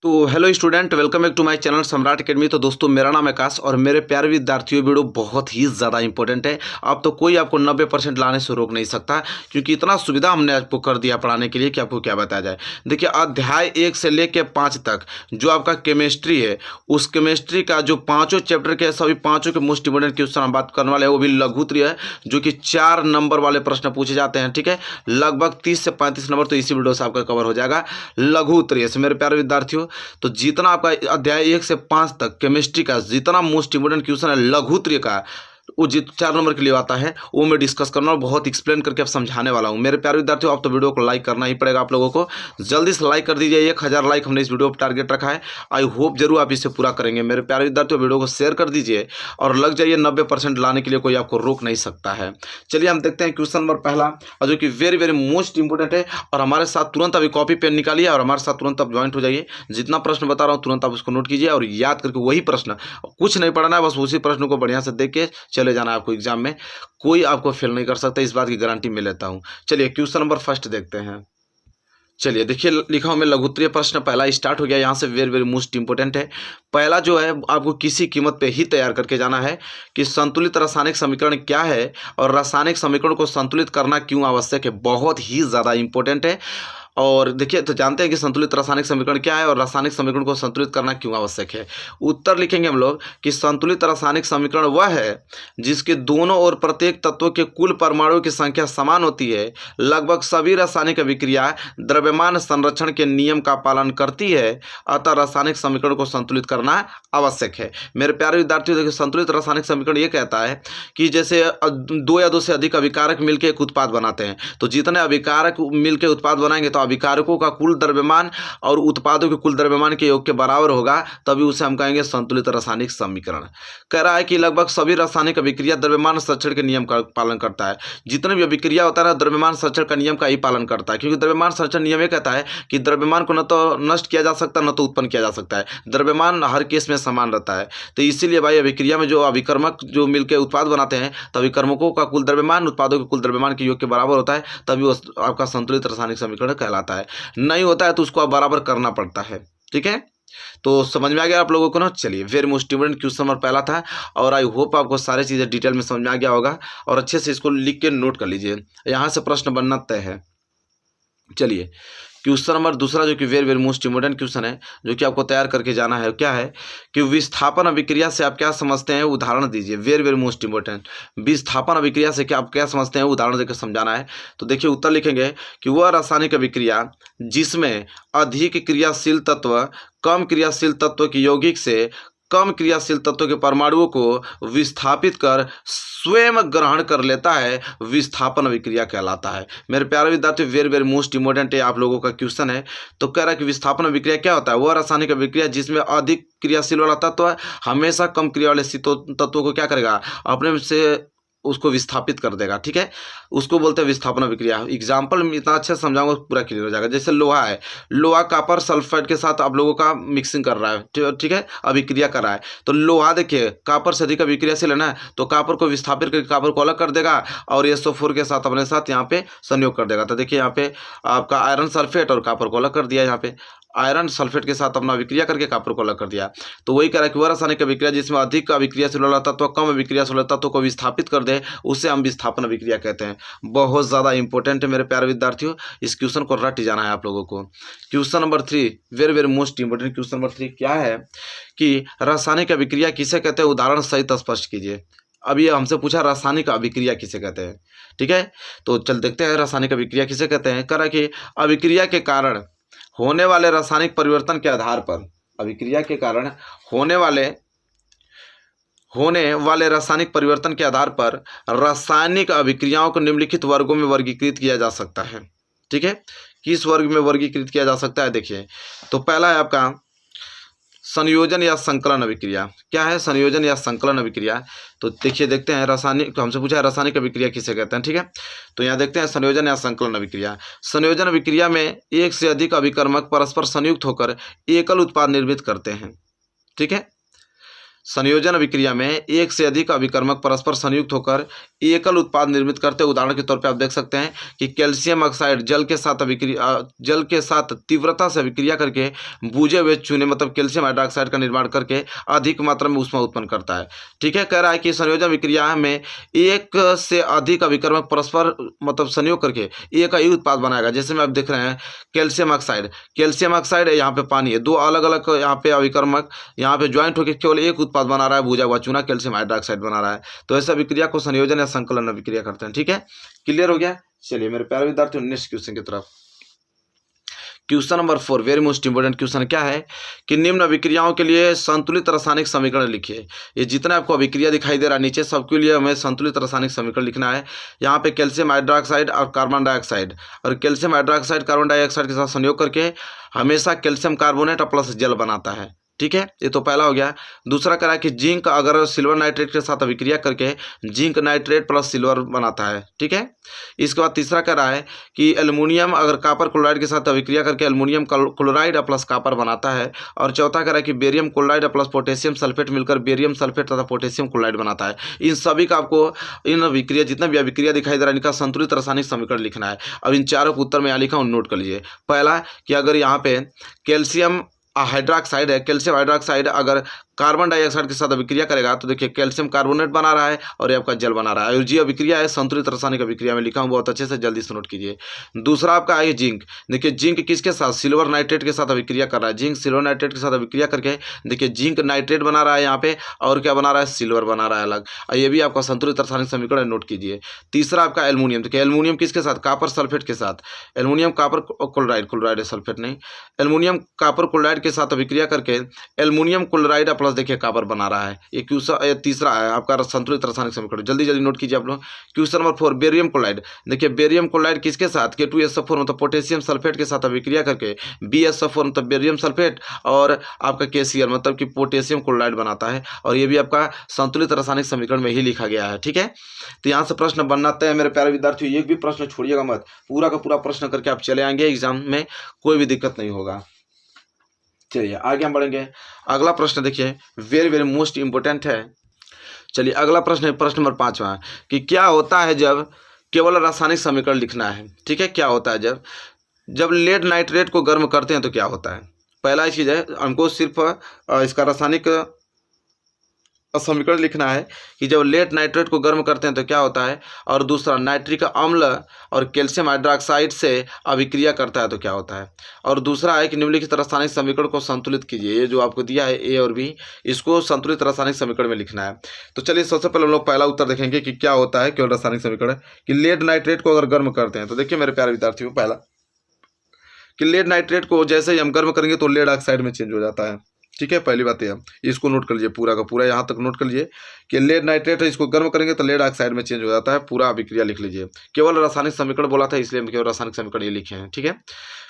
तो hello student, welcome back to my channel Samrat academy. तो दोस्तों, मेरा नाम है आकाश और मेरे प्यारे विद्यार्थियों, वीडियो बहुत ही ज़्यादा इंपॉर्टेंट है। अब तो कोई आपको 90% लाने से रोक नहीं सकता, क्योंकि इतना सुविधा हमने आपको कर दिया पढ़ाने के लिए कि आपको क्या बताया जाए। देखिए, अध्याय 1 से लेकर 5 तक जो आपका केमिस्ट्री है, उस केमिस्ट्री का जो पाँचों चैप्टर के सभी पाँचों के मोस्ट इंपोर्टेंट क्वेश्चन हम बात करने वाले हैं, वो भी लघुत्तरीय है, जो कि 4 नंबर वाले प्रश्न पूछे जाते हैं। ठीक है, लगभग 30 से 35 नंबर तो इसी वीडियो से आपका कवर हो जाएगा लघुत्तरीय से। मेरे प्यारे विद्यार्थियों, तो जितना आपका अध्याय 1 से 5 तक केमिस्ट्री का जितना मोस्ट इंपोर्टेंट क्वेश्चन है लघुत्तरीय का, वो जित 4 नंबर के लिए आता है, वो मैं डिस्कस करना और बहुत एक्सप्लेन करके अब समझाने वाला हूँ। मेरे प्यारे विद्यार्थियों, आप तो वीडियो को लाइक करना ही पड़ेगा आप लोगों को। जल्दी से लाइक कर दीजिए, 1000 लाइक हमने इस वीडियो पर टारगेट रखा है। आई होप जरूर आप इसे पूरा करेंगे। मेरे प्यारे विद्यार्थियों, वीडियो को शेयर कर दीजिए और लग जाइए। 90% लाने के लिए कोई आपको रोक नहीं सकता है। चलिए हम देखते हैं क्वेश्चन नंबर पहला, और जो कि वेरी वेरी मोस्ट इंपोर्टेंट है। और हमारे साथ तुरंत अभी कॉपी पेन निकालिए और हमारे साथ तुरंत आप ज्वाइंट हो जाइए। जितना प्रश्न बता रहा हूँ तुरंत आप उसको नोट कीजिए और याद करके वही प्रश्न, कुछ नहीं पढ़ना है, बस उसी प्रश्न को बढ़िया से देख के चले जाना है आपको एग्जाम में। कोई आपको फेल नहीं कर सकता, इस बात की गारंटी मैं लेता हूं। चलिए क्वेश्चन नंबर फर्स्ट देखते हैं। चलिए देखिए, लिखा हूं मैं लघुत्तरीय प्रश्न पहला स्टार्ट हो गया। यहां से वेरी वेरी मोस्ट इंपोर्टेंट है। पहला जो है, आपको किसी कीमत पे ही तैयार करके जाना है कि संतुलित रासायनिक समीकरण क्या है और रासायनिक समीकरण को संतुलित करना क्यों आवश्यक है। बहुत ही ज्यादा इंपॉर्टेंट है। और देखिए, तो जानते हैं कि संतुलित रासायनिक समीकरण क्या है और रासायनिक समीकरण को संतुलित करना क्यों आवश्यक है। उत्तर लिखेंगे हम लोग कि संतुलित रासायनिक समीकरण वह है जिसके दोनों ओर प्रत्येक तत्व के कुल परमाणुओं की संख्या समान होती है, लगभग सभी रासायनिक अभिक्रिया द्रव्यमान संरक्षण के नियम का पालन करती है, अतः रासायनिक समीकरण को संतुलित करना आवश्यक है। मेरे प्यारे विद्यार्थियों, देखिए, संतुलित रासायनिक समीकरण ये कहता है कि जैसे दो या दो से अधिक अभिकारक मिलकर एक उत्पाद बनाते हैं, तो जितने अभिकारक मिलकर उत्पाद बनाएंगे तो अभिकारकों का कुल द्रव्यमान और उत्पादों के कुल द्रव्यमान के योग के बराबर होगा, तभी उसे हम कहेंगे संतुलित रासायनिक समीकरण। कह रहा है कि लगभग सभी रासायनिक अभिक्रिया द्रव्यमान संरक्षण के नियम का पालन करता है। जितने भी अभिक्रिया होता है ना, द्रव्यमान संरक्षण का नियम का ही पालन करता है, क्योंकि द्रव्यमान संरक्षण नियम ये कहता है कि द्रव्यमान को न तो नष्ट किया जा सकता न तो उत्पन्न किया जा सकता है। द्रव्यमान हर केस में समान रहता है। तो इसीलिए भाई, अभिक्रिया में जो अभिकर्मक जो मिलकर उत्पाद बनाते हैं, तो अभिकर्मकों का कुल द्रव्यमान उत्पादों के कुल द्रव्यमान के योग के बराबर होता है, तभी वो आपका संतुलित रासायनिक समीकरण कहलाता है। नहीं होता है तो उसको आप बराबर करना पड़ता है। ठीक है, तो समझ में आ गया आप लोगों को ना। चलिए, very most important question number पहला था और आई होप आपको सारी चीजें डिटेल में समझ में आ गया होगा और अच्छे से इसको लिख के नोट कर लीजिए। यहां से प्रश्न बनना तय है। चलिए क्वेश्चन नंबर दूसरा, जो कि very very most important question है, जो कि आपको तैयार करके जाना है, क्या है कि विस्थापन अभिक्रिया से आप क्या समझते हैं, उदाहरण दीजिए। वेरी वेरी मोस्ट इंपोर्टेंट, विस्थापन अभिक्रिया से क्या आप क्या समझते हैं, उदाहरण देकर समझाना है। तो देखिए, उत्तर लिखेंगे कि वह रासायनिक अभिक्रिया जिसमें अधिक क्रियाशील तत्व कम क्रियाशील तत्व की यौगिक से कम क्रियाशील तत्वों के परमाणुओं को विस्थापित कर स्वयं ग्रहण कर लेता है, विस्थापन अभिक्रिया कहलाता है। मेरे प्यारे विद्यार्थी, वेरी वेरी मोस्ट इंपोर्टेंट है आप लोगों का क्वेश्चन है। तो कह रहा है कि विस्थापन अभिक्रिया क्या होता है, वह रासायनिक अभिक्रिया जिसमें अधिक क्रियाशील वाला तत्व हमेशा कम क्रिया वाले तत्वों को क्या करेगा, अपने से उसको विस्थापित कर देगा। ठीक है, उसको बोलते हैं विस्थापन अभिक्रिया। एग्जाम्पल में इतना अच्छा समझाऊंगा पूरा क्लियर हो जाएगा। जैसे लोहा है, लोहा कापर सल्फाइड के साथ आप लोगों का मिक्सिंग कर रहा है, ठीक है, अभिक्रिया कर रहा है। तो लोहा देखिए, कापर से अधिक अभिक्रियाशील है ना, तो कापर को विस्थापित करके कापर को अलग कर देगा और SO4 के साथ अपने साथ यहाँ पे संयोग कर देगा। तो देखिए, यहाँ पे आपका आयरन सल्फेट और कापर को अलग कर दिया, यहाँ पे आयरन सल्फेट के साथ अपना अभिक्रिया करके कापर को अलग कर दिया। तो वही कह रहा है कि वह रासायनिक अभिक्रिया जिसमें अधिक अभिक्रियाशील वाला तत्व कम अभिक्रियाशील वाला तत्व को विस्थापित कर दे, उसे हम विस्थापन अभिक्रिया कहते हैं। बहुत ज़्यादा इंपॉर्टेंट है मेरे प्यारे विद्यार्थियों, इस क्वेश्चन को रट जाना है आप लोगों को। Question number 3, very very most important question number 3 क्या है कि रासायनिक अभिक्रिया किसे कहते हैं, उदाहरण सहित स्पष्ट कीजिए। अब ये हमसे पूछा रासायनिक अभिक्रिया किसे कहते हैं। ठीक है, तो चल देखते हैं रासायनिक अभिक्रिया किसे कहते हैं। कह रहा है कि अभिक्रिया के कारण होने वाले रासायनिक परिवर्तन के आधार पर, अभिक्रिया के कारण होने वाले रासायनिक परिवर्तन के आधार पर रासायनिक अभिक्रियाओं को निम्नलिखित वर्गों में वर्गीकृत किया जा सकता है। ठीक है, किस वर्ग में वर्गीकृत किया जा सकता है, देखिए। तो पहला है आपका संयोजन या संकलन अभिक्रिया। क्या है संयोजन या संकलन अभिक्रिया, तो देखिए देखते हैं। रासायनिक, हमसे पूछा है रासायनिक अभिक्रिया किसे कहते हैं। ठीक है, तो यहाँ देखते हैं संयोजन या संकलन अभिक्रिया। संयोजन अभिक्रिया में एक से अधिक अभिकर्मक परस्पर संयुक्त होकर एकल उत्पाद निर्मित करते हैं। ठीक है, संयोजन अभिक्रिया में एक से अधिक अभिकर्मक परस्पर संयुक्त होकर एकल उत्पाद निर्मित करते हैं। उदाहरण के तौर पे आप देख सकते हैं कि कैल्शियम ऑक्साइड जल के साथ तीव्रता से अभिक्रिया करके बुझे हुए चूने मतलब कैल्शियम हाइड्रोक्साइड का निर्माण करके अधिक मात्रा में ऊष्मा उत्पन्न करता है। ठीक है, कह रहा है कि संयोजन अभिक्रिया में एक से अधिक अभिकर्मक परस्पर मतलब संयोग करके एक ही उत्पाद बनाएगा। जैसे में आप देख रहे हैं कैल्शियम ऑक्साइड यहाँ पे पानी है, दो अलग अलग यहाँ पे अभिकर्मक यहाँ पे ज्वाइंट होकर केवल एक उत्पाद बना रहा है, भुजा हुआ चूना कैल्शियम हाइड्रोक्साइड बना रहा है। तो ऐसा अभिक्रिया को संयोजन या संकलन अभिक्रिया करते हैं। ठीक है, क्लियर हो गया। चलिए मेरे प्यारे विद्यार्थियों, नेक्स्ट क्वेश्चन की तरफ। Question number 4 very most important question क्या है कि निम्न अभिक्रियाओं के लिए संतुलित रासायनिक समीकरण लिखिए। ये जितना आपको अभिक्रिया दिखाई दे रहा है नीचे, सबके लिए हमें संतुलित रासायनिक समीकरण लिखना है। यहाँ पे कैल्शियम हाइड्रोक्साइड और कार्बन डाइऑक्साइड, और कैल्शियम हाइड्रोक्साइड कार्बन डाइऑक्साइड के साथ संयोग करके हमेशा कैल्शियम कार्बोनेट प्लस जल बनाता है। ठीक है, ये तो पहला हो गया। दूसरा करा कि जिंक अगर सिल्वर नाइट्रेट के साथ अभिक्रिया करके जिंक नाइट्रेट प्लस सिल्वर बनाता है। ठीक है, इसके बाद तीसरा कह रहा है कि एल्युमिनियम अगर कॉपर क्लोराइड के साथ अभिक्रिया करके एल्युमिनियम क्लोराइड प्लस कॉपर बनाता है। और चौथा कह रहा है कि barium chloride plus potassium sulphate मिलकर बेरियम सल्फेट तथा पोटेशियम क्लोराइड बनाता है। इन सभी का आपको इन अभिक्रिया जितना भी अभिक्रिया दिखाई दे रहा है इनका संतुलित रासायनिक समीकरण लिखना है। अब इन चारों को उत्तर में यहाँ लिखा हूँ, नोट कर लीजिए। पहला कि अगर यहाँ पे कैल्शियम हाइड्रोक्साइड है, कैल्शियम हाइड्रोक्साइड अगर कार्बन डाइऑक्साइड के साथ अभिक्रिया करेगा तो देखिए कैल्शियम कार्बोनेट बना रहा है और ये आपका जल बना रहा है। और ये अभिक्रिया है संतुलित रासायनिक अभिक्रिया में लिखा हूँ, बहुत अच्छे से जल्दी से नोट कीजिए। दूसरा आपका है जिंक। देखिए जिंक किसके साथ, सिल्वर नाइट्रेट के साथ अभिक्रिया कर रहा है। जिंक सिल्वर नाइट्रेट के साथ अभिक्रिया करके देखिए जिंक नाइट्रेट बना रहा है यहाँ पे, और क्या बना रहा है, सिल्वर बना रहा है अलग। और ये भी आपका संतुलित रासायनिक समीकरण नोट कीजिए। तीसरा आपका एल्युमिनियम। देखिए एल्युमिनियम किसके साथ, कॉपर सल्फेट के साथ। एल्युमिनियम कॉपर क्लोराइड सल्फेट नहीं, एल्युमिनियम कॉपर क्लोराइड के साथ अभिक्रिया करके एल्युमिनियम क्लोराइड प्लस देखिए कॉपर बना रहा है। ये तीसरा है आपका संतुलित रासायनिक समीकरण। जल्दी जल्दी नोट कीजिए आप लोग। Question number 4 barium chloride. देखिए बेरियम क्लोराइड किसके साथ, K2SO4 मतलब पोटेशियम सल्फेट के साथ अभिक्रिया करके BSO4 मतलब बेरियम सल्फेट और आपका KCl मतलब कि पोटेशियम क्लोराइड बनाता है। और ये भी आपका संतुलित रासायनिक समीकरण में ही लिखा गया है। ठीक है, तो यहाँ से प्रश्न बनना तय है मेरे प्यारे विद्यार्थियों। एक भी प्रश्न छोड़िएगा मत, पूरा का पूरा प्रश्न करके आप चले आएंगे एग्जाम में, कोई भी दिक्कत नहीं होगा। चलिए आगे हम बढ़ेंगे। अगला प्रश्न देखिए वेरी वेरी मोस्ट इंपोर्टेंट है। चलिए अगला प्रश्न है प्रश्न नंबर 5वां कि क्या होता है जब केवल रासायनिक समीकरण लिखना है। ठीक है, क्या होता है जब लेड नाइट्रेट को गर्म करते हैं तो क्या होता है। पहला चीज़ है हमको सिर्फ इसका रासायनिक समीकरण लिखना है कि जब लेड नाइट्रेट को गर्म करते हैं तो क्या होता है। और दूसरा नाइट्रिक अम्ल और कैल्शियम हाइड्रोक्साइड से अभिक्रिया करता है तो क्या होता है। और दूसरा है कि निम्नलिखित रासायनिक समीकरण को संतुलित कीजिए। ये जो आपको दिया है ए और बी, इसको संतुलित रासायनिक समीकरण में लिखना है। तो चलिए सबसे पहले हम लोग पहला उत्तर देखेंगे कि क्या होता है केवल रासायनिक समीकरण कि लेड नाइट्रेट को अगर गर्म करते हैं तो देखिए मेरे प्यारे विद्यार्थियों, पहला कि लेड नाइट्रेट को जैसे ही हम गर्म करेंगे तो लेड ऑक्साइड में चेंज हो जाता है। ठीक है, पहली बात है इसको नोट कर लीजिए, पूरा का पूरा यहाँ तक नोट कर लीजिए कि लेड नाइट्रेट है, इसको गर्म करेंगे तो लेड ऑक्साइड में चेंज हो जाता है। पूरा अभिक्रिया लिख लीजिए। केवल रासायनिक समीकरण बोला था इसलिए हम केवल रासायनिक समीकरण ये लिखे हैं। ठीक है,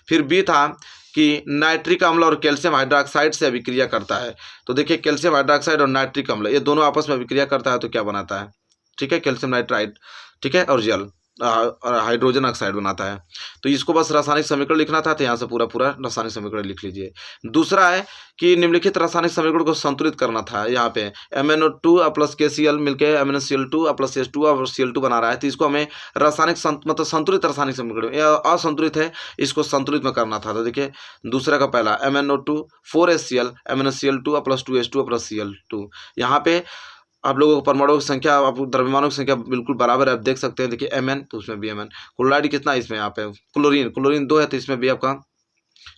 फिर बी था कि नाइट्रिक अम्ल और कैल्शियम हाइड्रोक्साइड से अभिक्रिया करता है। तो देखिए कैल्शियम हाइड्रोक्साइड और नाइट्रिक अम्ल ये दोनों आपस में अभिक्रिया करता है तो क्या बनाता है। ठीक है, कैल्शियम नाइट्राइड, ठीक है, और जल और हाइड्रोजन ऑक्साइड बनाता है। तो इसको बस रासायनिक समीकरण लिखना था, तो यहाँ से पूरा पूरा रासायनिक समीकरण लिख लीजिए। दूसरा है कि निम्नलिखित रासायनिक समीकरण को संतुलित करना था। यहाँ पे MnO2 प्लस KCl मिलकर MnCl2 प्लस H2 और Cl2 बना रहा है। तो इसको हमें रासायनिक मतलब संतुलित रासायनिक समीकरण, यह असंतुलित है, इसको संतुलित में करना था। तो देखिए दूसरा का पहला MnO2 4HCl MnCl2 plus 2H2 plus Cl2। यहाँ पे आप लोगों को परमाणुओं की संख्या, आप द्रव्यमानों की संख्या बिल्कुल बराबर है, आप देख सकते हैं। देखिए Mn तो उसमें भी Mn। क्लोराइड कितना इसमें, यहाँ पे क्लोरीन 2 है तो इसमें भी आपका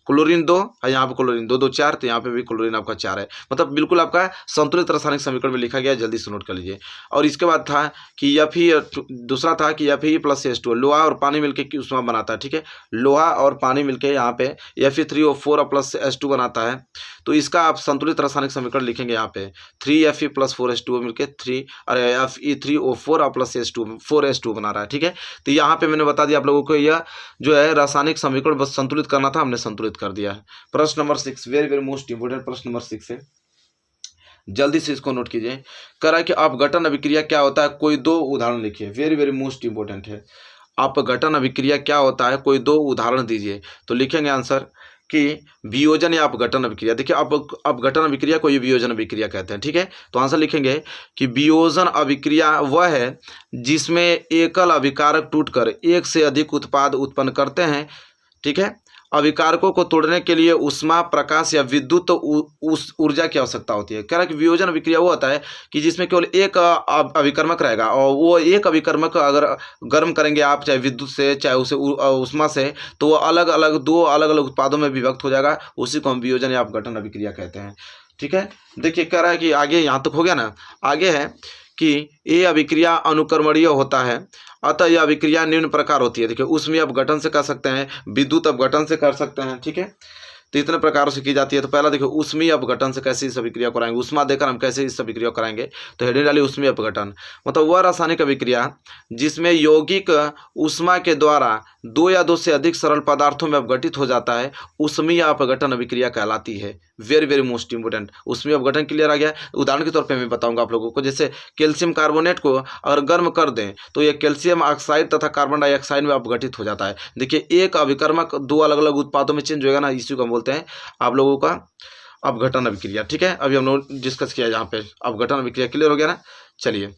क्लोरीन 2 और यहाँ पे क्लोरीन 2 2 4, तो यहाँ पे भी क्लोरीन आपका 4 है। मतलब बिल्कुल आपका संतुलित रासायनिक समीकरण में लिखा गया है, जल्दी से नोट कर लीजिए। और इसके बाद था कि दूसरा था कि Fe प्लस H2 लोहा और पानी मिलकर ऊष्मा बनाता है। ठीक है, लोहा और पानी मिलकर यहाँ पे Fe3O4 प्लस H2 बनाता है। तो इसका आप संतुलित रासायनिक समीकरण लिखेंगे यहाँ पे 3Fe प्लस 4H2 मिलकर 3 और Fe3O4 प्लस H2 4H2 बना रहा है। ठीक है, तो यहाँ पे मैंने बता दिया आप लोगों को, यह जो है रासायनिक समीकरण बस संतुलित करना था, हमने संतुलित कर दिया है। प्रश्न number 6 very very most important प्रश्न नंबर 6 है, जल्दी से इसको नोट कीजिए। कह रहा है कि अपघटन अभिक्रिया क्या होता है, कोई 2 उदाहरण लिखिए। वेरी वेरी मोस्ट इंपोर्टेंट है, अपघटन अभिक्रिया क्या होता है, कोई 2 उदाहरण दीजिए। तो लिखेंगे आंसर कि वियोजन या अपघटन अभिक्रिया। देखिए अपघटन अभिक्रिया को ये वियोजन अभिक्रिया कहते हैं, ठीक है। तो आंसर लिखेंगे कि वियोजन अभिक्रिया वह है जिसमें एकल अभिकारक टूटकर एक से अधिक उत्पाद उत्पन्न करते हैं, ठीक है। अभिकारकों को तोड़ने के लिए उष्मा, प्रकाश या विद्युत उस ऊर्जा की आवश्यकता होती है। कह रहा है कि वियोजन अभिक्रिया वो होता है कि जिसमें केवल एक अभिकर्मक रहेगा और वो एक अभिकर्मक अगर गर्म करेंगे आप, चाहे विद्युत से चाहे उसे उष्मा से, तो वो अलग अलग दो अलग अलग उत्पादों में विभक्त हो जाएगा। उसी को हम वियोजन या अपघटन अभिक्रिया कहते हैं, ठीक है। देखिए कह रहा है कि आगे यहाँ तक हो गया ना, आगे है कि ये अभिक्रिया अनुकर्मणीय होता है, अतः यह अभिक्रिया निम्न प्रकार होती है। देखिए ऊष्मीय अपघटन से कर सकते हैं, विद्युत अपघटन से कर सकते हैं, ठीक है। तो इतने प्रकारों से की जाती है। तो पहला देखिए ऊष्मीय अपघटन से कैसे इस अभिक्रिया को कराएंगे, उष्मा देकर हम कैसे इस अभिक्रिया को कराएंगे। तो हेडिंग डाली ऊष्मीय अपघटन, मतलब वह रासायनिक अभिक्रिया जिसमें यौगिक उष्मा के द्वारा दो या दो से अधिक सरल पदार्थों में अपघटित हो जाता है, ऊष्मीय अपघटन अभिक्रिया कहलाती है। वेरी वेरी मोस्ट इंपोर्टेंट, ऊष्मीय अपघटन क्लियर आ गया। उदाहरण के तौर पे मैं बताऊंगा आप लोगों को, जैसे कैल्शियम कार्बोनेट को अगर गर्म कर दें तो यह कैल्शियम ऑक्साइड तथा कार्बन डाइऑक्साइड में अपघटित हो जाता है। देखिए एक अभिकर्मक दो अलग अलग उत्पादों में चेंज होगा ना, इसी को हम बोलते हैं आप लोगों का अपघटन अभिक्रिया, ठीक है। अभी हम लोग डिस्कस किया यहाँ पे अपघटन अभिक्रिया, क्लियर हो गया ना। चलिए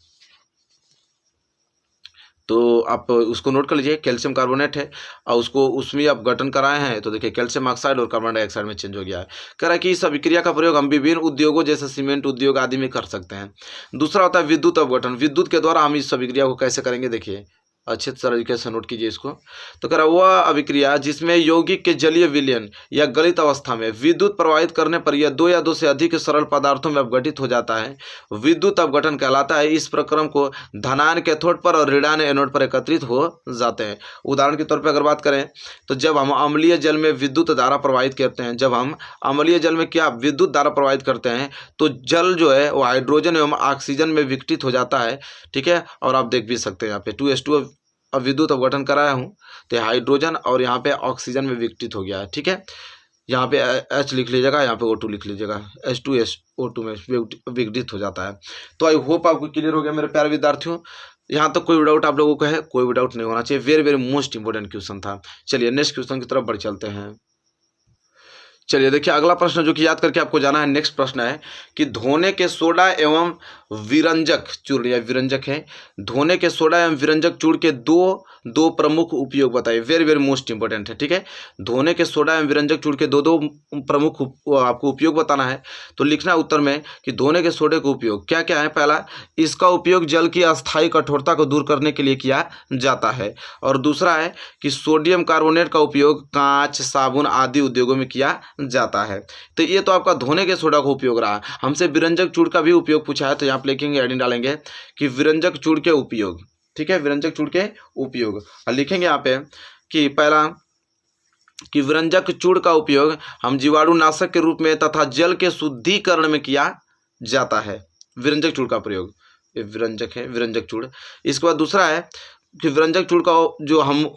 तो आप उसको नोट कर लीजिए, कैल्शियम कार्बोनेट है और उसको उसमें अपघटन कराए हैं, तो देखिए कैल्शियम ऑक्साइड और कार्बन डाइऑक्साइड में चेंज हो गया है। कह रहा है कि इस अभिक्रिया का प्रयोग हम विभिन्न उद्योगों जैसे सीमेंट उद्योग आदि में कर सकते हैं। दूसरा होता है विद्युत अपघटन, विद्युत के द्वारा हम इस अभिक्रिया को कैसे करेंगे, देखिए अच्छे तरीके से नोट कीजिए इसको। तो कह रहा वह अभिक्रिया जिसमें यौगिक के जलीय विलयन या गलित अवस्था में विद्युत प्रवाहित करने पर यह दो या दो से अधिक सरल पदार्थों में अपघटित हो जाता है, विद्युत अपघटन कहलाता है। इस प्रक्रम को धनायन कैथोड पर और ऋणायन एनोड पर एकत्रित हो जाते हैं। उदाहरण के तौर पर अगर बात करें तो जब हम अम्लीय जल में विद्युत धारा प्रवाहित करते हैं, जब हम अम्लीय जल में क्या विद्युत धारा प्रवाहित करते हैं तो जल जो है वो हाइड्रोजन एवं ऑक्सीजन में विघटित हो जाता है, ठीक है। और आप देख भी सकते हैं यहाँ पे 2s2 अब विद्युत अपघटन कराया हूँ तो हाइड्रोजन और यहाँ पे ऑक्सीजन में विघटित हो गया है, ठीक है। यहाँ पे H लिख लीजिएगा, यहाँ पे O2 लिख लीजिएगा, H2SO2 में विघटित हो जाता है। तो आई होप आपको क्लियर हो गया मेरे प्यारे विद्यार्थियों। यहाँ तक कोई डाउट आप लोगों को है, कोई भी डाउट नहीं होना चाहिए। Very very most important question था। चलिए नेक्स्ट क्वेश्चन की तरफ बढ़ चलते हैं। चलिए देखिए अगला प्रश्न जो कि याद करके आपको जाना है, नेक्स्ट प्रश्न है कि धोने के सोडा एवं विरंजक चूर्ण या विरंजक है, धोने के सोडा एवं विरंजक चूर्ण के दो प्रमुख उपयोग बताइए। वेरी वेरी मोस्ट इंपोर्टेंट है, ठीक है। धोने के सोडा एवं विरंजक चूर्ण के दो प्रमुख आपको उपयोग बताना है। तो लिखना है उत्तर में कि धोने के सोडे का उपयोग क्या क्या है। पहला, इसका उपयोग जल की अस्थायी कठोरता को दूर करने के लिए किया जाता है। और दूसरा है कि सोडियम कार्बोनेट का उपयोग कांच, साबुन आदि उद्योगों में किया जाता है। तो ये तो आपका धोने के सोडा का उपयोग रहा। हमसे विरंजक चूर्ण का भी उपयोग पूछा है, तो यहाँ पे लिखेंगे हेडिंग डालेंगे कि विरंजक चूर्ण के उपयोग, ठीक है। विरंजक चूर्ण के उपयोग और लिखेंगे यहाँ पे कि पहला कि विरंजक चूर्ण का उपयोग हम जीवाणुनाशक के रूप में तथा जल के शुद्धिकरण में किया जाता है। विरंजक चूर्ण का प्रयोग, ये विरंजक है, विरंजक चूर्ण। इसके बाद दूसरा है कि विरंजक चूर्ण का जो हम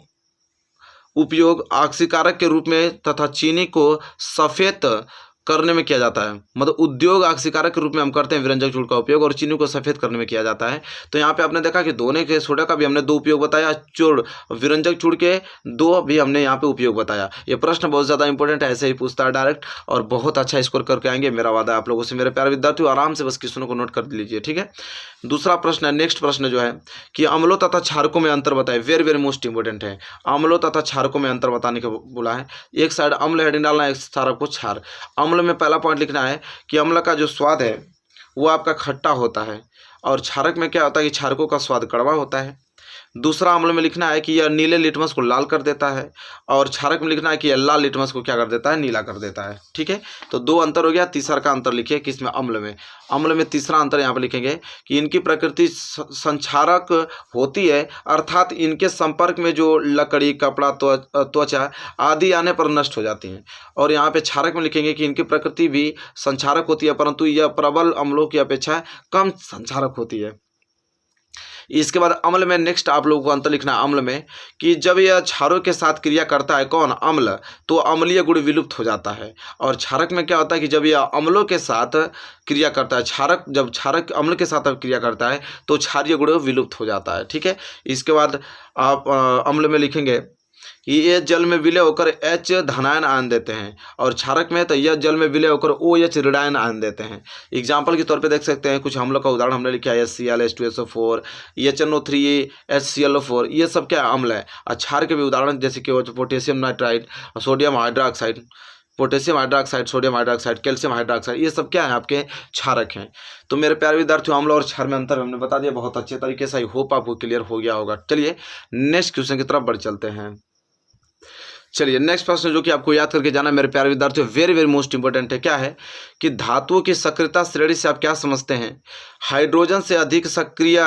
उपयोग ऑक्सीकारक के रूप में तथा चीनी को सफेद करने में किया जाता है। मतलब उद्योग ऑक्सीकारक के रूप में हम करते हैं विरंजक चूर्ण का उपयोग, और चीनी को सफेद करने में किया जाता है। तो यहाँ पे आपने देखा कि धोने के सोडा का भी हमने दो उपयोग बताया, चूर्ण विरंजक चूर्ण के दो भी हमने यहाँ पे उपयोग बताया। ये प्रश्न बहुत ज़्यादा इंपॉर्टेंट है, ऐसे ही पूछता है डायरेक्ट, और बहुत अच्छा स्कोर करके आएंगे, मेरा वादा है आप लोगों से। मेरे प्यारे विद्यार्थियों आराम से बस क्वेश्चनों को नोट कर लीजिए, ठीक है। दूसरा प्रश्न है, नेक्स्ट प्रश्न जो है कि अम्लों तथा क्षारकों में अंतर बताए। वेरी वेरी मोस्ट इंपॉर्टेंट है, अम्लों तथा क्षारकों में अंतर बताने को बोला है। एक साइड अम्ल हेडिंग डालना है, एक क्षारक को क्षार। अम्ल में पहला पॉइंट लिखना है कि अम्ल का जो स्वाद है वो आपका खट्टा होता है, और क्षारक में क्या होता है कि क्षारकों का स्वाद कड़वा होता है। दूसरा अम्ल में लिखना है कि यह नीले लिटमस को लाल कर देता है, और क्षारक में लिखना है कि यह लाल लिटमस को क्या कर देता है, नीला कर देता है, ठीक है। तो दो अंतर हो गया। तीसरा का अंतर लिखिए किसमें, अम्ल में। अम्ल में तीसरा अंतर यहाँ पर लिखेंगे कि इनकी प्रकृति संक्षारक होती है, अर्थात इनके संपर्क में जो लकड़ी, कपड़ा, त्वचा आदि आने पर नष्ट हो जाती हैं। और यहाँ पे क्षारक में लिखेंगे कि इनकी प्रकृति भी संक्षारक होती है, परंतु यह प्रबल अम्लों की अपेक्षा कम संक्षारक होती है। इसके बाद अम्ल में नेक्स्ट आप लोगों को अंतर लिखना है अम्ल में कि जब यह क्षारों के साथ क्रिया करता है, कौन, अम्ल, तो अम्लीय गुण विलुप्त हो जाता है। और क्षारक में क्या होता है कि जब यह अम्लों के साथ क्रिया करता है, जब क्षारक अम्ल के साथ क्रिया करता है तो क्षारीय गुण विलुप्त हो जाता है, ठीक है। इसके बाद आप अम्ल में लिखेंगे कि ये जल में विलय होकर H धनायन आयन देते हैं, और क्षारक में तो यह जल में विलय होकर OH ऋणायन आयन देते हैं। एग्जाम्पल के तौर पे देख सकते हैं, कुछ हमलों का उदाहरण हमने लिखा है HCl H2SO4, HNO3 HClO4, ये सब क्या अम्ल है। और क्षार के भी उदाहरण जैसे कि potassium nitride, sodium hydroxide, potassium hydroxide, sodium hydroxide, calcium hydroxide, ये सब क्या है आपके क्षारक हैं। तो मेरे प्यारे विद्यार्थियों, अम्ल और क्षार में अंतर हमने बता दिया बहुत अच्छे तरीके से। आई होप आपको क्लियर हो गया होगा। चलिए नेक्स्ट क्वेश्चन की तरफ बढ़ चलते हैं। चलिए नेक्स्ट प्रश्न जो कि आपको याद करके जाना मेरे प्यारे विद्यार्थियों, वेरी वेरी मोस्ट इंपॉर्टेंट है। क्या है कि धातुओं की सक्रियता श्रेणी से आप क्या समझते हैं। हाइड्रोजन से अधिक सक्रिय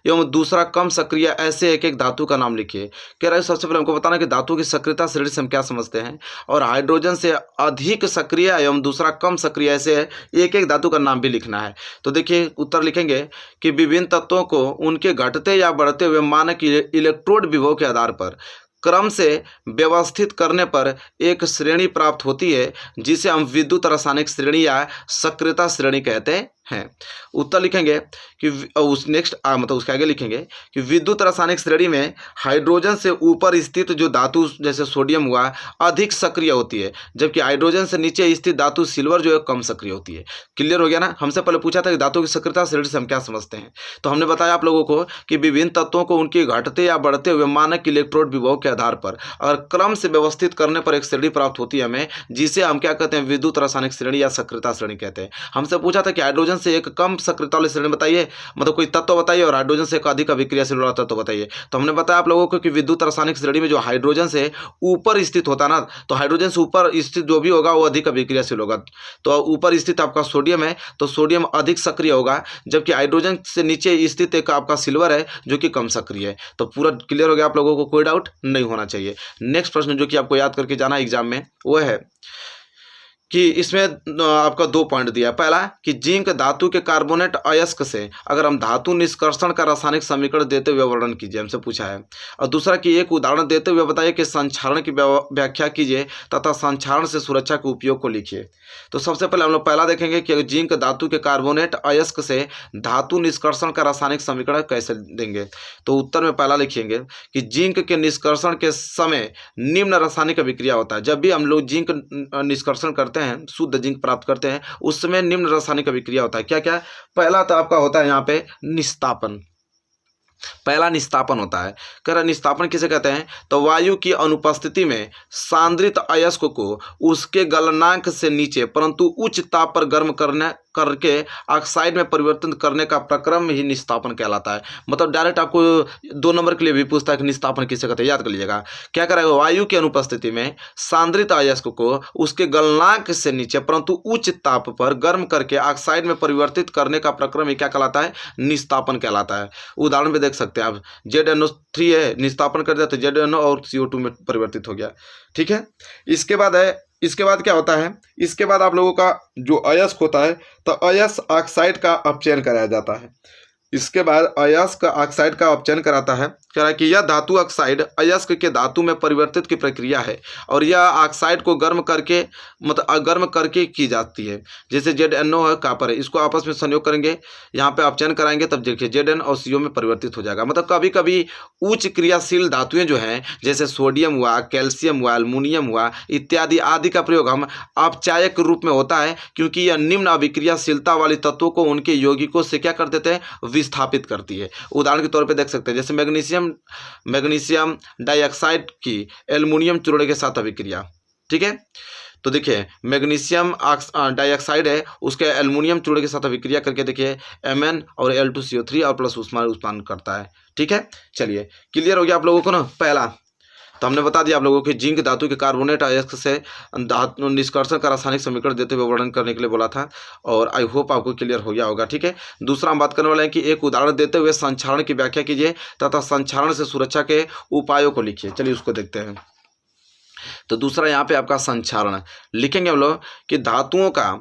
एवं दूसरा कम सक्रिय, ऐसे एक एक धातु का नाम लिखिए। कह रहा है सबसे पहले हमको बताना कि धातुओं की सक्रियता श्रेणी से हम क्या समझते हैं, और हाइड्रोजन से अधिक सक्रिय एवं दूसरा कम सक्रिय, ऐसे एक एक धातु का नाम भी लिखना है। तो देखिए उत्तर लिखेंगे कि विभिन्न तत्वों को उनके घटते या बढ़ते हुए मानक इलेक्ट्रोड विभव के आधार पर क्रम से व्यवस्थित करने पर एक श्रेणी प्राप्त होती है, जिसे हम विद्युत रासायनिक श्रेणी या सक्रियता श्रेणी कहते हैं। उत्तर लिखेंगे कि उस नेक्स्ट मतलब उसके आगे लिखेंगे कि विद्युत रासायनिक श्रेणी में हाइड्रोजन से ऊपर स्थित जो धातु जैसे सोडियम हुआ अधिक सक्रिय होती है, जबकि हाइड्रोजन से नीचे स्थित धातु सिल्वर जो है कम सक्रिय होती है। क्लियर हो गया ना। हमसे पहले पूछा था कि धातु की सक्रियता श्रेणी से हम क्या समझते हैं, तो हमने बताया आप लोगों को कि विभिन्न तत्वों को उनके घटते या बढ़ते हुए मानक इलेक्ट्रोड विभव के आधार पर और क्रम से व्यवस्थित करने पर एक श्रेणी प्राप्त होती है हमें, जिसे हम क्या कहते हैं, विद्युत रासायनिक श्रेणी या सक्रियता श्रेणी कहते हैं। हमसे पूछा था कि हाइड्रोजन से एक कम सक्रियता वाली श्रेणी बताइए, मतलब कोई तत्व बताइए, और हाइड्रोजन से एक अधिक अभिक्रियाशील वाला तत्व बताइए। तो हमने बताया आप लोगों को कि विद्युत रासायनिक श्रेणी में जो हाइड्रोजन से ऊपर स्थित होता है ना, तो हाइड्रोजन से ऊपर स्थित जो भी होगा वो अधिक अभिक्रियाशील होगा। तो ऊपर स्थित आपका सोडियम है, तो सोडियम अधिक सक्रिय होगा, जबकि हाइड्रोजन से नीचे स्थित एक आपका सिल्वर है जो कि कम सक्रिय है। तो पूरा क्लियर हो गया आप लोगों को, कोई डाउट नहीं होना चाहिए। नेक्स्ट प्रश्न जो कि आपको याद करके जाना एग्जाम में वो है कि इसमें आपका 2 पॉइंट दिया। पहला कि जिंक धातु के कार्बोनेट अयस्क से अगर हम धातु निष्कर्षण का रासायनिक समीकरण देते हुए वर्णन कीजिए, हमसे पूछा है। और दूसरा कि एक उदाहरण देते हुए बताइए कि संक्षारण की व्याख्या कीजिए तथा संक्षारण से सुरक्षा के उपयोग को लिखिए। तो सबसे पहले हम लोग पहला देखेंगे कि जिंक धातु के कार्बोनेट अयस्क से धातु निष्कर्षण का रासायनिक समीकरण कैसे देंगे। तो उत्तर में पहला लिखेंगे कि जिंक के निष्कर्षण के समय निम्न रासायनिक अभिक्रिया होता है। जब भी हम लोग जिंक निष्कर्षण करते हैं, शुद्ध जिंक प्राप्त करते हैं, उस समय निम्न रासायनिक अभिक्रिया होता है। क्या क्या? पहला तो आपका होता है यहाँ पे निस्तापन। पहला निस्तापन होता है। कह रहा निस्तापन किसे कहते हैं, तो वायु की अनुपस्थिति में सांद्रित अयस्क को उसके गलनांक से नीचे परंतु उच्च ताप पर गर्म करके ऑक्साइड में परिवर्तन करने का प्रक्रम ही निस्तापन कहलाता है। मतलब डायरेक्ट आपको 2 नंबर के लिए भी पूछता है कि निस्तापन किसे कहते हैं, याद कर लीजिएगा। क्या करेगा, वायु की अनुपस्थिति में सांद्रित अयस्क को उसके गलनांक से नीचे परंतु उच्च ताप पर गर्म करके ऑक्साइड में परिवर्तित करने का प्रक्रम ही क्या कहलाता है, निस्तापन कहलाता है। उदाहरण भी देख सकते हैं आप, ZnO3 है, निस्तापन कर दिया तो ZnO और CO2 में परिवर्तित हो गया। ठीक है। इसके बाद क्या होता है, इसके बाद आप लोगों का जो अयस्क होता है, तो अयस्क ऑक्साइड का अपचयन कराया जाता है। इसके बाद अयस्क ऑक्साइड का अपचयन कराता है। कह रहा है कि यह धातु ऑक्साइड अयस्क के धातु में परिवर्तित की प्रक्रिया है, और यह ऑक्साइड को गर्म करके की जाती है। जैसे ZnO है, कॉपर है, इसको आपस में संयोग करेंगे, यहाँ पे अपचयन कराएंगे, तब देखिए Zn और CO में परिवर्तित हो जाएगा। मतलब कभी कभी उच्च क्रियाशील धातुएं जो हैं, जैसे सोडियम हुआ, कैल्शियम हुआ, एल्युमिनियम हुआ इत्यादि आदि का प्रयोग हम अपचायक रूप में होता है, क्योंकि यह निम्न अभिक्रियाशीलता वाले तत्वों को उनके यौगिकों से क्या कर देते हैं, विस्थापित करती है। उदाहरण के तौर पर देख सकते हैं, जैसे मैग्नीशियम डाइऑक्साइड की एल्युमिनियम चूर्ण के साथ अभिक्रिया। ठीक है। तो देखिए मैग्नीशियम डाइऑक्साइड है, उसके एल्युमिनियम चूर्ण के साथ अभिक्रिया करके देखिए Mn और Al2CO3 और प्लस ऊष्मा उत्पन्न करता है। ठीक है। चलिए क्लियर हो गया आप लोगों को ना। पहला तो हमने बता दिया आप लोगों को जिंक धातु के कार्बोनेट अयस्क से धातु निष्कर्षण का रासायनिक समीकरण देते हुए वर्णन करने के लिए बोला था, और आई होप आपको क्लियर हो गया होगा। ठीक है। दूसरा हम बात करने वाले हैं कि एक उदाहरण देते हुए संक्षारण की व्याख्या कीजिए तथा संक्षारण से सुरक्षा के उपायों को लिखिए। चलिए उसको देखते हैं। तो दूसरा यहाँ पे आपका संक्षारण लिखेंगे हम लोग कि धातुओं का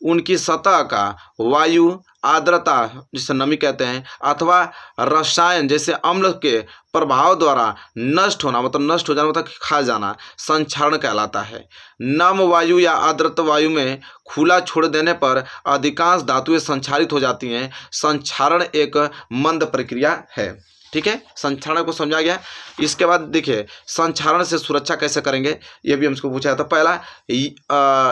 उनकी सतह का वायु, आर्द्रता जिसे नमी कहते हैं, अथवा रसायन जैसे अम्ल के प्रभाव द्वारा नष्ट होना, मतलब नष्ट हो जाना, मतलब खा जाना, संक्षारण कहलाता है। नम वायु या आर्द्रता वायु में खुला छोड़ देने पर अधिकांश धातुएं संक्षारित हो जाती हैं। संक्षारण एक मंद प्रक्रिया है। ठीक है, संक्षारण को समझा गया। इसके बाद देखिए संक्षारण से सुरक्षा कैसे करेंगे, ये भी हमको पूछा था। पहला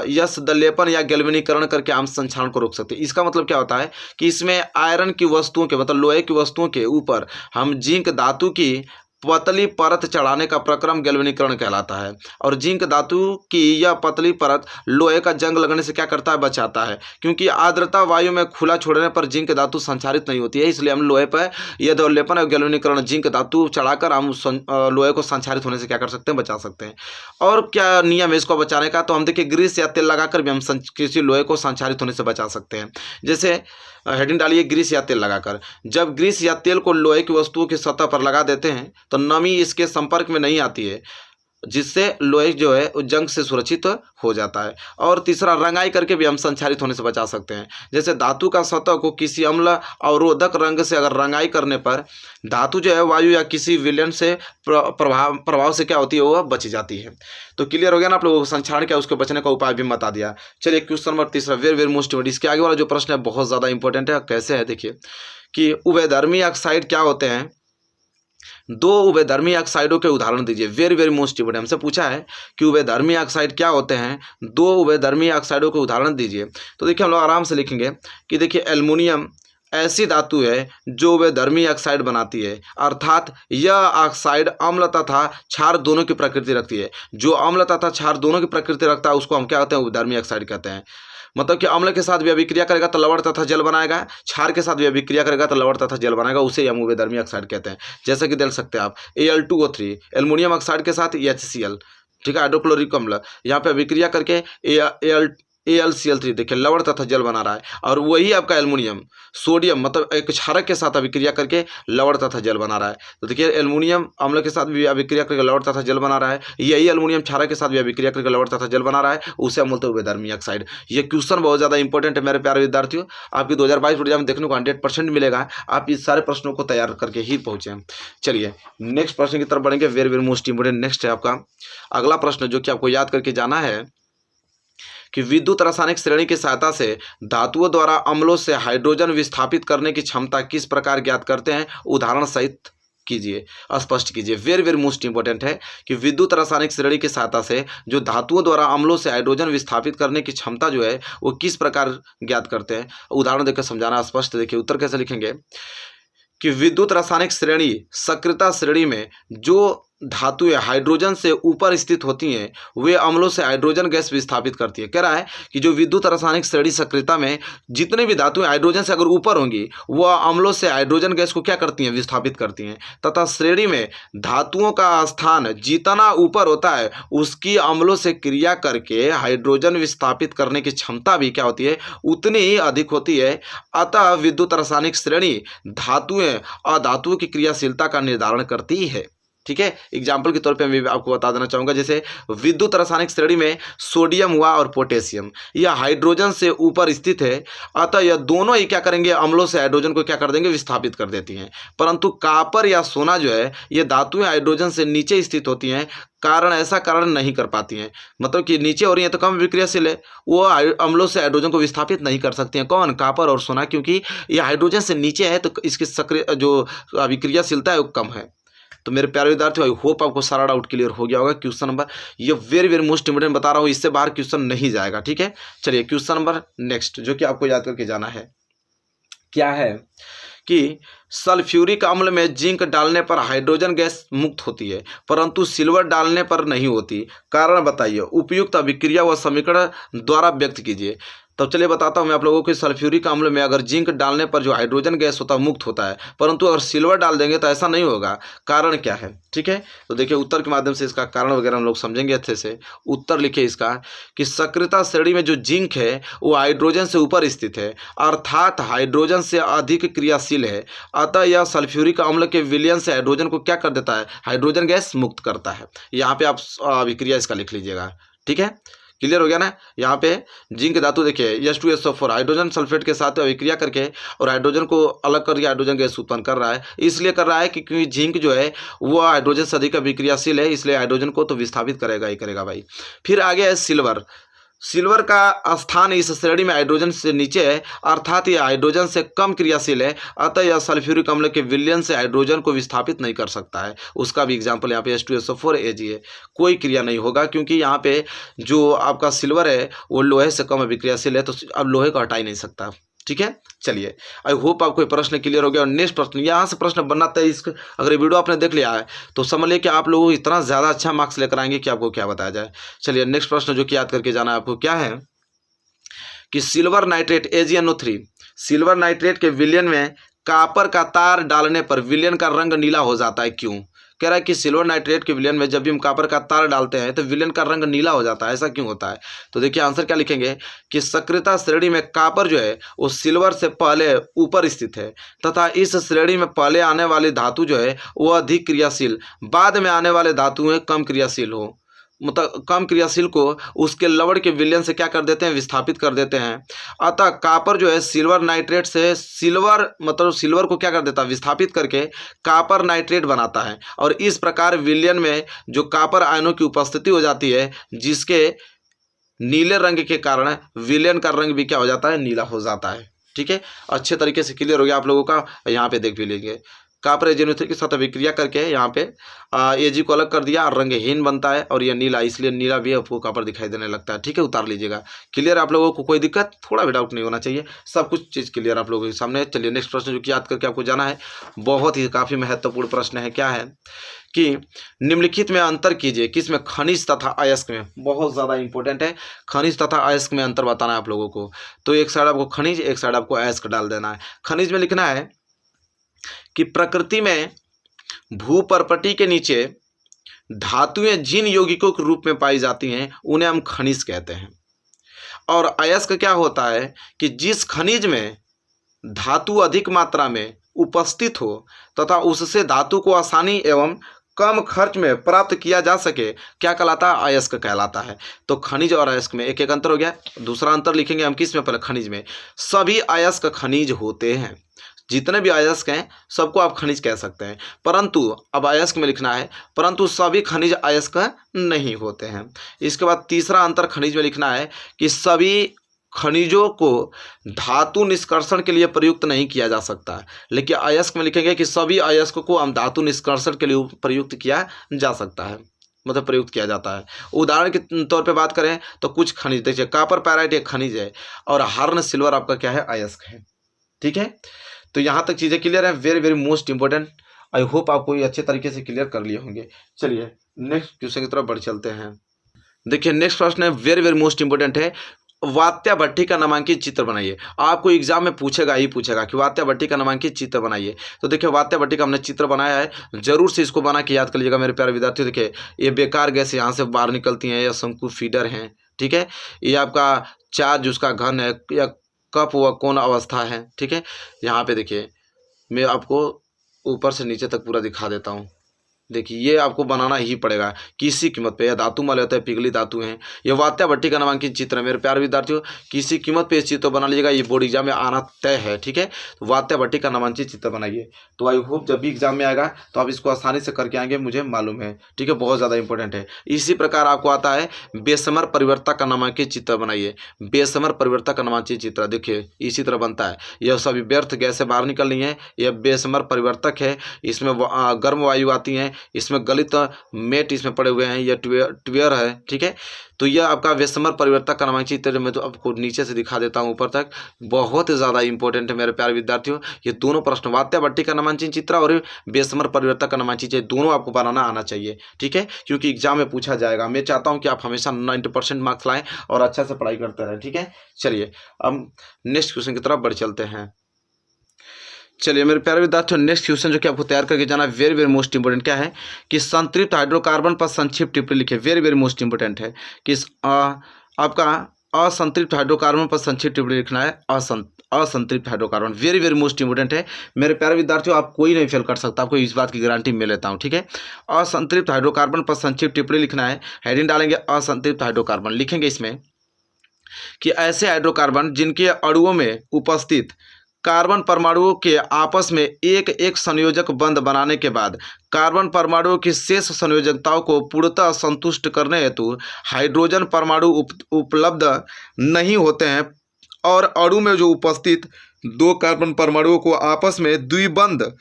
यश दलेपन या गैल्वेनीकरण करके हम संक्षारण को रोक सकते हैं। इसका मतलब क्या होता है कि इसमें आयरन की वस्तुओं के मतलब लोहे की वस्तुओं के ऊपर हम जिंक धातु की पतली परत चढ़ाने का प्रक्रम गैल्वेनीकरण कहलाता है। और जिंक धातु की यह पतली परत लोहे का जंग लगने से क्या करता है, बचाता है, क्योंकि आर्द्रता वायु में खुला छोड़ने पर जिंक धातु संचारित नहीं होती है। इसलिए हम लोहे पर यह अवलेपन और गैल्वेनीकरण जिंक धातु चढ़ाकर हम लोहे को संचारित होने से क्या कर सकते हैं, बचा सकते हैं। और क्या नियम है इसको बचाने का, तो हम देखिए ग्रीस या तेल लगाकर भी हम किसी लोहे को संचारित होने से बचा सकते हैं। जैसे हेडिंग डालिए ग्रीस या तेल लगाकर। जब ग्रीस या तेल को लोहे की वस्तुओं की सतह पर लगा देते हैं तो नमी इसके संपर्क में नहीं आती है, जिससे लोहे जो है जंग से सुरक्षित हो जाता है। और तीसरा रंगाई करके भी हम संचारित होने से बचा सकते हैं। जैसे धातु का सतह को किसी अम्ल अवरोधक रंग से अगर रंगाई करने पर धातु जो है वायु या किसी विलयन से प्रभाव से क्या होती है, वह बच जाती है। तो क्लियर हो गया ना आप लोगों को, संक्षारण क्या उसके बचने का उपाय भी बता दिया। चलिए क्वेश्चन नंबर तीसरा, वेरी मोस्ट इम्पोर्टेंट। इसके आगे वाला जो प्रश्न है बहुत ज़्यादा इंपॉर्टेंट है। कैसे है देखिए कि उभयधर्मी ऑक्साइड क्या होते हैं, दो उभयधर्मी ऑक्साइडों के उदाहरण दीजिए। वेरी मोस्ट इंपोर्टेंट, हमसे पूछा है कि उभयधर्मी ऑक्साइड क्या होते हैं, दो उभयधर्मी ऑक्साइडों के उदाहरण दीजिए। तो देखिए हम लोग आराम से लिखेंगे कि देखिए एल्युमिनियम ऐसी धातु है जो उभयधर्मी ऑक्साइड बनाती है, अर्थात यह ऑक्साइड अम्ल तथा क्षार दोनों की प्रकृति रखती है। जो अम्ल तथा क्षार दोनों की प्रकृति रखता है उसको हम क्या कहते हैं, उभयधर्मी ऑक्साइड कहते हैं। मतलब कि अम्ल के साथ भी अभिक्रिया करेगा तो लवण तथा जल बनाएगा, क्षार के साथ भी अभिक्रिया करेगा तो लवण तथा जल बनाएगा, उसे हम उभयधर्मी ऑक्साइड कहते हैं। जैसे कि देख सकते हैं आप Al2O3 एल्युमिनियम ऑक्साइड के साथ HCl, ठीक है, हाइड्रोक्लोरिक अम्ल, यहाँ पे अभिक्रिया करके AlCl3 देखिए लवण तथा जल बना रहा है। और वही आपका एल्युमिनियम सोडियम मतलब एक क्षारक के साथ अभिक्रिया करके लवण तथा जल बना रहा है। तो देखिए एल्युमिनियम अम्ल के साथ भी अभिक्रिया करके लवण तथा जल बना रहा है, यही एल्युमिनियम क्षारक के साथ भी अभिक्रिया करके लवण तथा जल बना रहा है, उसे हम बोलते हैं उभयधर्मी ऑक्साइड। ये क्वेश्चन बहुत ज़्यादा इंपॉर्टेंट है मेरे प्यारे विद्यार्थियों, आपकी 2022 एग्जाम में देखने को 100% मिलेगा। आप इस सारे प्रश्नों को तैयार करके ही पहुँचे। चलिए नेक्स्ट प्रश्न की तरफ बढ़ेंगे। वेरी मोस्ट इंपोर्टेंट नेक्स्ट है आपका अगला प्रश्न, जो कि आपको याद करके जाना है कि विद्युत रासायनिक श्रेणी की सहायता से धातुओं द्वारा अम्लों से हाइड्रोजन विस्थापित करने की क्षमता किस प्रकार ज्ञात करते हैं, उदाहरण सहित कीजिए, स्पष्ट कीजिए। वेरी मोस्ट इंपोर्टेंट है कि विद्युत रासायनिक श्रेणी की सहायता से जो धातुओं द्वारा अम्लों से हाइड्रोजन विस्थापित करने की क्षमता जो है वो किस प्रकार ज्ञात करते हैं, उदाहरण देकर समझाना स्पष्ट। देखिए उत्तर कैसे लिखेंगे कि विद्युत रासायनिक श्रेणी सक्रियता श्रेणी में जो धातुएं हाइड्रोजन से ऊपर स्थित होती हैं वे अम्लों से हाइड्रोजन गैस विस्थापित करती है। कह रहा है कि जो विद्युत रासायनिक श्रेणी सक्रियता में जितने भी धातुएं हाइड्रोजन से अगर ऊपर होंगी वह अम्लों से हाइड्रोजन गैस को क्या करती हैं, विस्थापित करती हैं। तथा श्रेणी में धातुओं का स्थान जितना ऊपर होता है उसकी अम्लों से क्रिया करके हाइड्रोजन विस्थापित करने की क्षमता भी क्या होती है, उतनी ही अधिक होती है। अतः विद्युत रासायनिक श्रेणी धातुएं अधातुओं की क्रियाशीलता का निर्धारण करती है। ठीक है, एग्जाम्पल के तौर पे मैं आपको बता देना चाहूँगा, जैसे विद्युत रासायनिक श्रेणी में सोडियम हुआ और पोटेशियम, यह हाइड्रोजन से ऊपर स्थित है, अतः यह दोनों ही क्या करेंगे, अम्लों से हाइड्रोजन को क्या कर देंगे, विस्थापित कर देती हैं। परंतु कॉपर या सोना जो है ये धातुएं हाइड्रोजन से नीचे स्थित होती हैं, ऐसा कारण नहीं कर पाती हैं। मतलब कि नीचे हो रही हैं तो कम विक्रियाशील है, वो अम्लों से हाइड्रोजन को विस्थापित नहीं कर सकती हैं। कौन, कॉपर और सोना, क्योंकि ये हाइड्रोजन से नीचे है तो इसकी सक्रिय जो अभिक्रियाशीलता है वो कम है। तो मेरे प्यारे विद्यार्थियों आई होप आपको सारा डाउट क्लियर हो गया होगा। क्वेश्चन नंबर ये वेरी मोस्ट इंपोर्टेंट बता रहा हूँ, इससे बाहर क्वेश्चन नहीं जाएगा। ठीक है, चलिए क्वेश्चन नंबर नेक्स्ट जो कि आपको याद करके जाना है क्या है कि सल्फ्यूरिक अम्ल में जिंक डालने पर हाइड्रोजन गैस मुक्त होती है परंतु सिल्वर डालने पर नहीं होती, कारण बताइए। उपयुक्त अभिक्रिया व समीकरण द्वारा व्यक्त कीजिए। तब चलिए बताता हूँ मैं आप लोगों को, सल्फ्यूरिक अम्ल में अगर जिंक डालने पर जो हाइड्रोजन गैस होता है मुक्त होता है, परंतु अगर सिल्वर डाल देंगे तो ऐसा नहीं होगा। कारण क्या है, ठीक है, तो देखिए उत्तर के माध्यम से इसका कारण वगैरह हम लोग समझेंगे अच्छे से। उत्तर लिखिए इसका कि सक्रियता श्रेणी में जो जिंक है वो हाइड्रोजन से ऊपर स्थित है, अर्थात हाइड्रोजन से अधिक क्रियाशील है। अतः यह सल्फ्यूरिक अम्ल के विलयन से हाइड्रोजन को क्या कर देता है, हाइड्रोजन गैस मुक्त करता है। यहाँ पे आप अभिक्रिया इसका लिख लीजिएगा। ठीक है, क्लियर हो गया ना। यहाँ पे जिंक धातु देखिए H2SO4 हाइड्रोजन सल्फेट के साथ अभिक्रिया करके और हाइड्रोजन को अलग करके हाइड्रोजन गैस उत्पन्न कर रहा है। इसलिए कर रहा है कि क्योंकि जिंक जो है वो हाइड्रोजन से अधिक अभिक्रियाशील है, इसलिए हाइड्रोजन को तो विस्थापित करेगा ही करेगा भाई। फिर आगे है सिल्वर। सिल्वर का स्थान इस श्रेणी में हाइड्रोजन से नीचे है, अर्थात यह हाइड्रोजन से कम क्रियाशील है, अतः यह सल्फ्यूरिक अम्ल के विलयन से हाइड्रोजन को विस्थापित नहीं कर सकता है। उसका भी एग्जाम्पल यहाँ पे H2SO4 Ag है, कोई क्रिया नहीं होगा क्योंकि यहाँ पे जो आपका सिल्वर है वो लोहे से कम अभिक्रियाशील है, तो अब लोहे को हटा ही नहीं सकता। ठीक है, चलिए आई होप आपको ये प्रश्न क्लियर हो गया। और नेक्स्ट प्रश्न, यहाँ से प्रश्न बनना तय, इसका अगर ये वीडियो आपने देख लिया है तो समझ लिया कि आप लोगों को इतना ज़्यादा अच्छा मार्क्स लेकर आएंगे कि आपको क्या बताया जाए। चलिए नेक्स्ट प्रश्न जो कि याद करके जाना है आपको क्या है कि silver nitrate AgNO3, silver nitrate के विलयन में कॉपर का तार डालने पर विलयन का रंग नीला हो जाता है, क्यों? कह रहा है कि सिल्वर नाइट्रेट के विलयन में जब भी हम कॉपर का तार डालते हैं तो विलयन का रंग नीला हो जाता है, ऐसा क्यों होता है? तो देखिए आंसर क्या लिखेंगे कि सक्रियता श्रेणी में कॉपर जो है वो सिल्वर से पहले ऊपर स्थित है तथा इस श्रेणी में पहले आने वाली धातु जो है वो अधिक क्रियाशील, बाद में आने वाले धातुएं कम क्रियाशील हो, मतलब कम क्रियाशील को उसके लवण के विलयन से क्या कर देते हैं, विस्थापित कर देते हैं। अतः कॉपर जो है सिल्वर नाइट्रेट से सिल्वर मतलब सिल्वर को क्या कर देता है, विस्थापित करके कॉपर नाइट्रेट बनाता है और इस प्रकार विलयन में जो कॉपर आयनों की उपस्थिति हो जाती है जिसके नीले रंग के कारण विलयन का रंग भी क्या हो जाता है, नीला हो जाता है। ठीक है, अच्छे तरीके से क्लियर हो गया आप लोगों का। यहाँ पे देख भी लेंगे कॉपर AgNO3 के साथ अभिक्रिया करके यहाँ पे Ag को अलग कर दिया और रंगहीन बनता है और यह नीला, इसलिए नीला भी आपको कॉपर दिखाई देने लगता है। ठीक है, उतार लीजिएगा। क्लियर आप लोगों को, कोई दिक्कत थोड़ा भी डाउट नहीं होना चाहिए, सब कुछ चीज़ क्लियर आप लोगों के सामने। चलिए नेक्स्ट प्रश्न जो कि याद करके आपको जाना है, बहुत ही काफ़ी महत्वपूर्ण प्रश्न है। क्या है कि निम्नलिखित में अंतर कीजिए, किसमें, खनिज तथा अयस्क में। बहुत ज़्यादा इंपॉर्टेंट है, खनिज तथा अयस्क में अंतर बताना है आप लोगों को। तो एक साइड आपको खनिज, एक साइड आपको अयस्क डाल देना है। खनिज में लिखना है कि प्रकृति में भूपर्पटी के नीचे धातुएं जिन यौगिकों के रूप में पाई जाती हैं उन्हें हम खनिज कहते हैं। और अयस्क क्या होता है कि जिस खनिज में धातु अधिक मात्रा में उपस्थित हो तथा उससे धातु को आसानी एवं कम खर्च में प्राप्त किया जा सके, क्या कहलाता है, अयस्क कहलाता है। तो खनिज और अयस्क में एक एक अंतर हो गया। दूसरा अंतर लिखेंगे हम किस में, पहले खनिज में। सभी अयस्क खनिज होते हैं, जितने भी अयस्क हैं सबको आप खनिज कह सकते हैं, परंतु अब अयस्क में लिखना है परंतु सभी खनिज अयस्क नहीं होते हैं। इसके बाद तीसरा अंतर खनिज में लिखना है कि सभी खनिजों को धातु निष्कर्षण के लिए प्रयुक्त नहीं किया जा सकता है, लेकिन अयस्क में लिखेंगे कि सभी अयस्क को हम धातु निष्कर्षण के लिए प्रयुक्त किया जा सकता है, मतलब प्रयुक्त किया जाता है। उदाहरण के तौर पे बात करें तो कुछ खनिज देखिए, कॉपर पैराइट एक खनिज है और हर्न सिल्वर आपका क्या है, अयस्क है। ठीक है, तो यहाँ तक चीज़ें क्लियर है, very very most important. I hope आपको ये अच्छे तरीके से क्लियर कर लिए होंगे। चलिए नेक्स्ट क्वेश्चन की तरफ बढ़ चलते हैं। देखिए नेक्स्ट प्रश्न है, वेरी वेरी मोस्ट इंपॉर्टेंट है। वात्या भट्टी का नामांकित चित्र बनाइए। आपको एग्जाम में पूछेगा ही पूछेगा कि वात्या भट्टी का नामांकित चित्र बनाइए। तो देखिए वात्या भट्टी का हमने चित्र बनाया है, जरूर से इसको बना के याद कर लीजिएगा मेरे प्यारे विद्यार्थियों। देखिए ये बेकार गैस यहाँ से बाहर निकलती हैं, यह शंकु फीडर हैं। ठीक है, ये आपका चार्ज उसका घन है या कप व कोण अवस्था है। ठीक है, यहाँ पे देखिए मैं आपको ऊपर से नीचे तक पूरा दिखा देता हूँ। देखिए ये आपको बनाना ही पड़ेगा किसी कीमत पे। यह धातु माले होता है, पिघली धातु हैं। ये वात्या भट्टी का नामांकित चित्र है मेरे प्यारे विद्यार्थियों, किसी कीमत पे इस चित्र बना लीजिएगा, ये बोर्ड एग्जाम में आना तय है। ठीक है, तो वात्या भट्टी का नामांकित चित्र बनाइए। तो आई होप जब भी एग्जाम में आएगा तो आप इसको आसानी से करके आएंगे, मुझे मालूम है। ठीक है, बहुत ज़्यादा इंपॉर्टेंट है। इसी प्रकार आपको आता है बेसमर परिवर्तक का नामांकित चित्र बनाइए। बेसमर परिवर्तक का नामांकित चित्र देखिए इसी तरह बनता है। यह सभी व्यर्थ गैसें बाहर निकल रही हैं, यह बेसमर परिवर्तक है। इसमें गर्म वायु आती हैं, इसमें गलित मेट इसमें पड़े हुए हैं, यह ट्वेयर है। ठीक है, तो यह आपका बेसमर परिवर्तक का नामांकित चित्र मैं तो आपको नीचे से दिखा देता हूं ऊपर तक। बहुत ज़्यादा इंपॉर्टेंट है मेरे प्यारे विद्यार्थियों। ये दोनों प्रश्न, वात्या भट्टी का नामांकित चित्र और बेसमर परिवर्तक का नामांकित चित्र, दोनों आपको बनाना आना चाहिए। ठीक है, क्योंकि एग्जाम में पूछा जाएगा। मैं चाहता हूँ कि आप हमेशा 90% मार्क्स लाएँ और अच्छा से पढ़ाई करते रहें। ठीक है, चलिए अब नेक्स्ट क्वेश्चन की तरफ बढ़ चलते हैं। चलिए मेरे प्यारे विद्यार्थियों, नेक्स्ट क्वेश्चन जो कि आपको तैयार करके जाना है, वेरी वेरी मोस्ट इंपॉर्टेंट। क्या है कि संतृप्त हाइड्रोकार्बन पर संक्षिप्त टिप्पणी लिखे। वेरी वेरी मोस्ट इंपॉर्टेंट है कि आपका असंतृप्त हाइड्रोकार्बन पर संक्षिप्त टिप्पणी लिखना है। असंतृप्त hydrocarbon very very most important है मेरे प्यारे विद्यार्थियों, आप कोई नहीं फेल कर सकता, आपको इस बात की गारंटी मैं लेता हूँ। ठीक है, असंतृप्त हाइड्रोकार्बन पर संक्षिप्त टिप्पणी लिखना है। हेडिंग डालेंगे असंतृप्त हाइड्रोकार्बन, लिखेंगे इसमें कि ऐसे हाइड्रोकार्बन जिनके अणुओं में उपस्थित कार्बन परमाणुओं के आपस में एक एक संयोजक बंध बनाने के बाद कार्बन परमाणुओं की शेष संयोजकताओं को पूर्णतः संतुष्ट करने हेतु हाइड्रोजन परमाणु उपलब्ध नहीं होते हैं और अणु में जो उपस्थित दो कार्बन परमाणुओं को आपस में द्विबंध,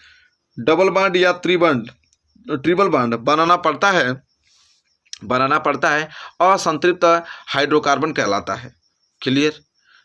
डबल बॉन्ड या ट्रिपल बॉन्ड बनाना पड़ता है असंतृप्त हाइड्रोकार्बन कहलाता है। क्लियर?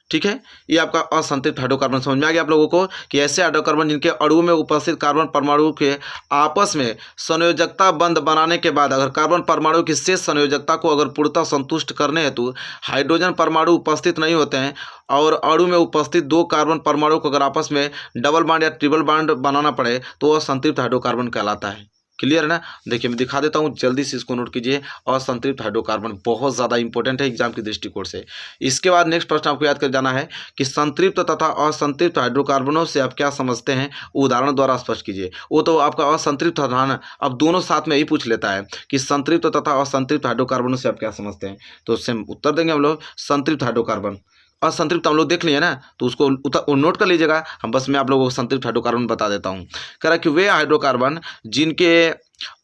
ठीक है, ये आपका असंतृप्त हाइड्रोकार्बन समझ में आ गया आप लोगों को कि ऐसे हाइड्रोकार्बन जिनके अणुओं में उपस्थित कार्बन परमाणु के आपस में संयोजकता बंध बनाने के बाद अगर कार्बन परमाणु की शेष संयोजकता को अगर पूर्णतः संतुष्ट करने हेतु हाइड्रोजन परमाणु उपस्थित नहीं होते हैं और अणु में उपस्थित दो कार्बन परमाणु को अगर आपस में डबल बॉन्ड या ट्रिपल बॉन्ड बनाना पड़े तो वह संतृप्त हाइड्रोकार्बन कहलाता है। क्लियर है ना? देखिए मैं दिखा देता हूँ, जल्दी से इसको नोट कीजिए। असंतृप्त हाइड्रोकार्बन बहुत ज़्यादा इंपॉर्टेंट है एग्जाम के दृष्टिकोण से। इसके बाद नेक्स्ट प्रश्न आपको याद कर जाना है कि संतृप्त तथा असंतृप्त हाइड्रोकार्बनों से आप क्या समझते हैं, उदाहरण द्वारा स्पष्ट कीजिए। वो तो आपका असंतृप्त था ना, अब दोनों साथ में ही पूछ लेता है कि संतृप्त तथा असंतृप्त हाइड्रोकार्बनों से आप क्या समझते हैं, तो सेम उत्तर देंगे हम लोग संतृप्त हाइड्रोकार्बन। असंतृप्त हम लोग देख लिए ना, तो उसको नोट कर लीजिएगा। हम बस मैं आप लोगों को संतृप्त हाइड्रोकार्बन बता देता हूँ। कह रहा कि वे हाइड्रोकार्बन जिनके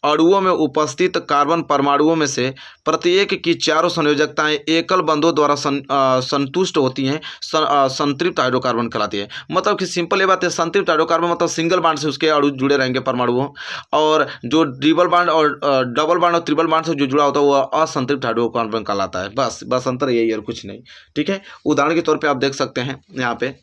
अणुओं में उपस्थित कार्बन परमाणुओं में से प्रत्येक की चारों संयोजकताएं एकल बंधों द्वारा संतुष्ट होती हैं संतृप्त हाइड्रोकार्बन कहलाती है। मतलब कि सिंपल ये बात है, संतृप्त हाइड्रोकार्बन मतलब सिंगल बॉन्ड से उसके अणु जुड़े रहेंगे परमाणुओं, और जो डबल बॉन्ड और ट्रिपल बॉन्ड से जो जुड़ा होता है वो असंतृप्त हाइड्रोकार्बन कहलाता है। बस अंतर यही है और कुछ नहीं। ठीक है, उदाहरण के तौर पर आप देख सकते हैं यहाँ पे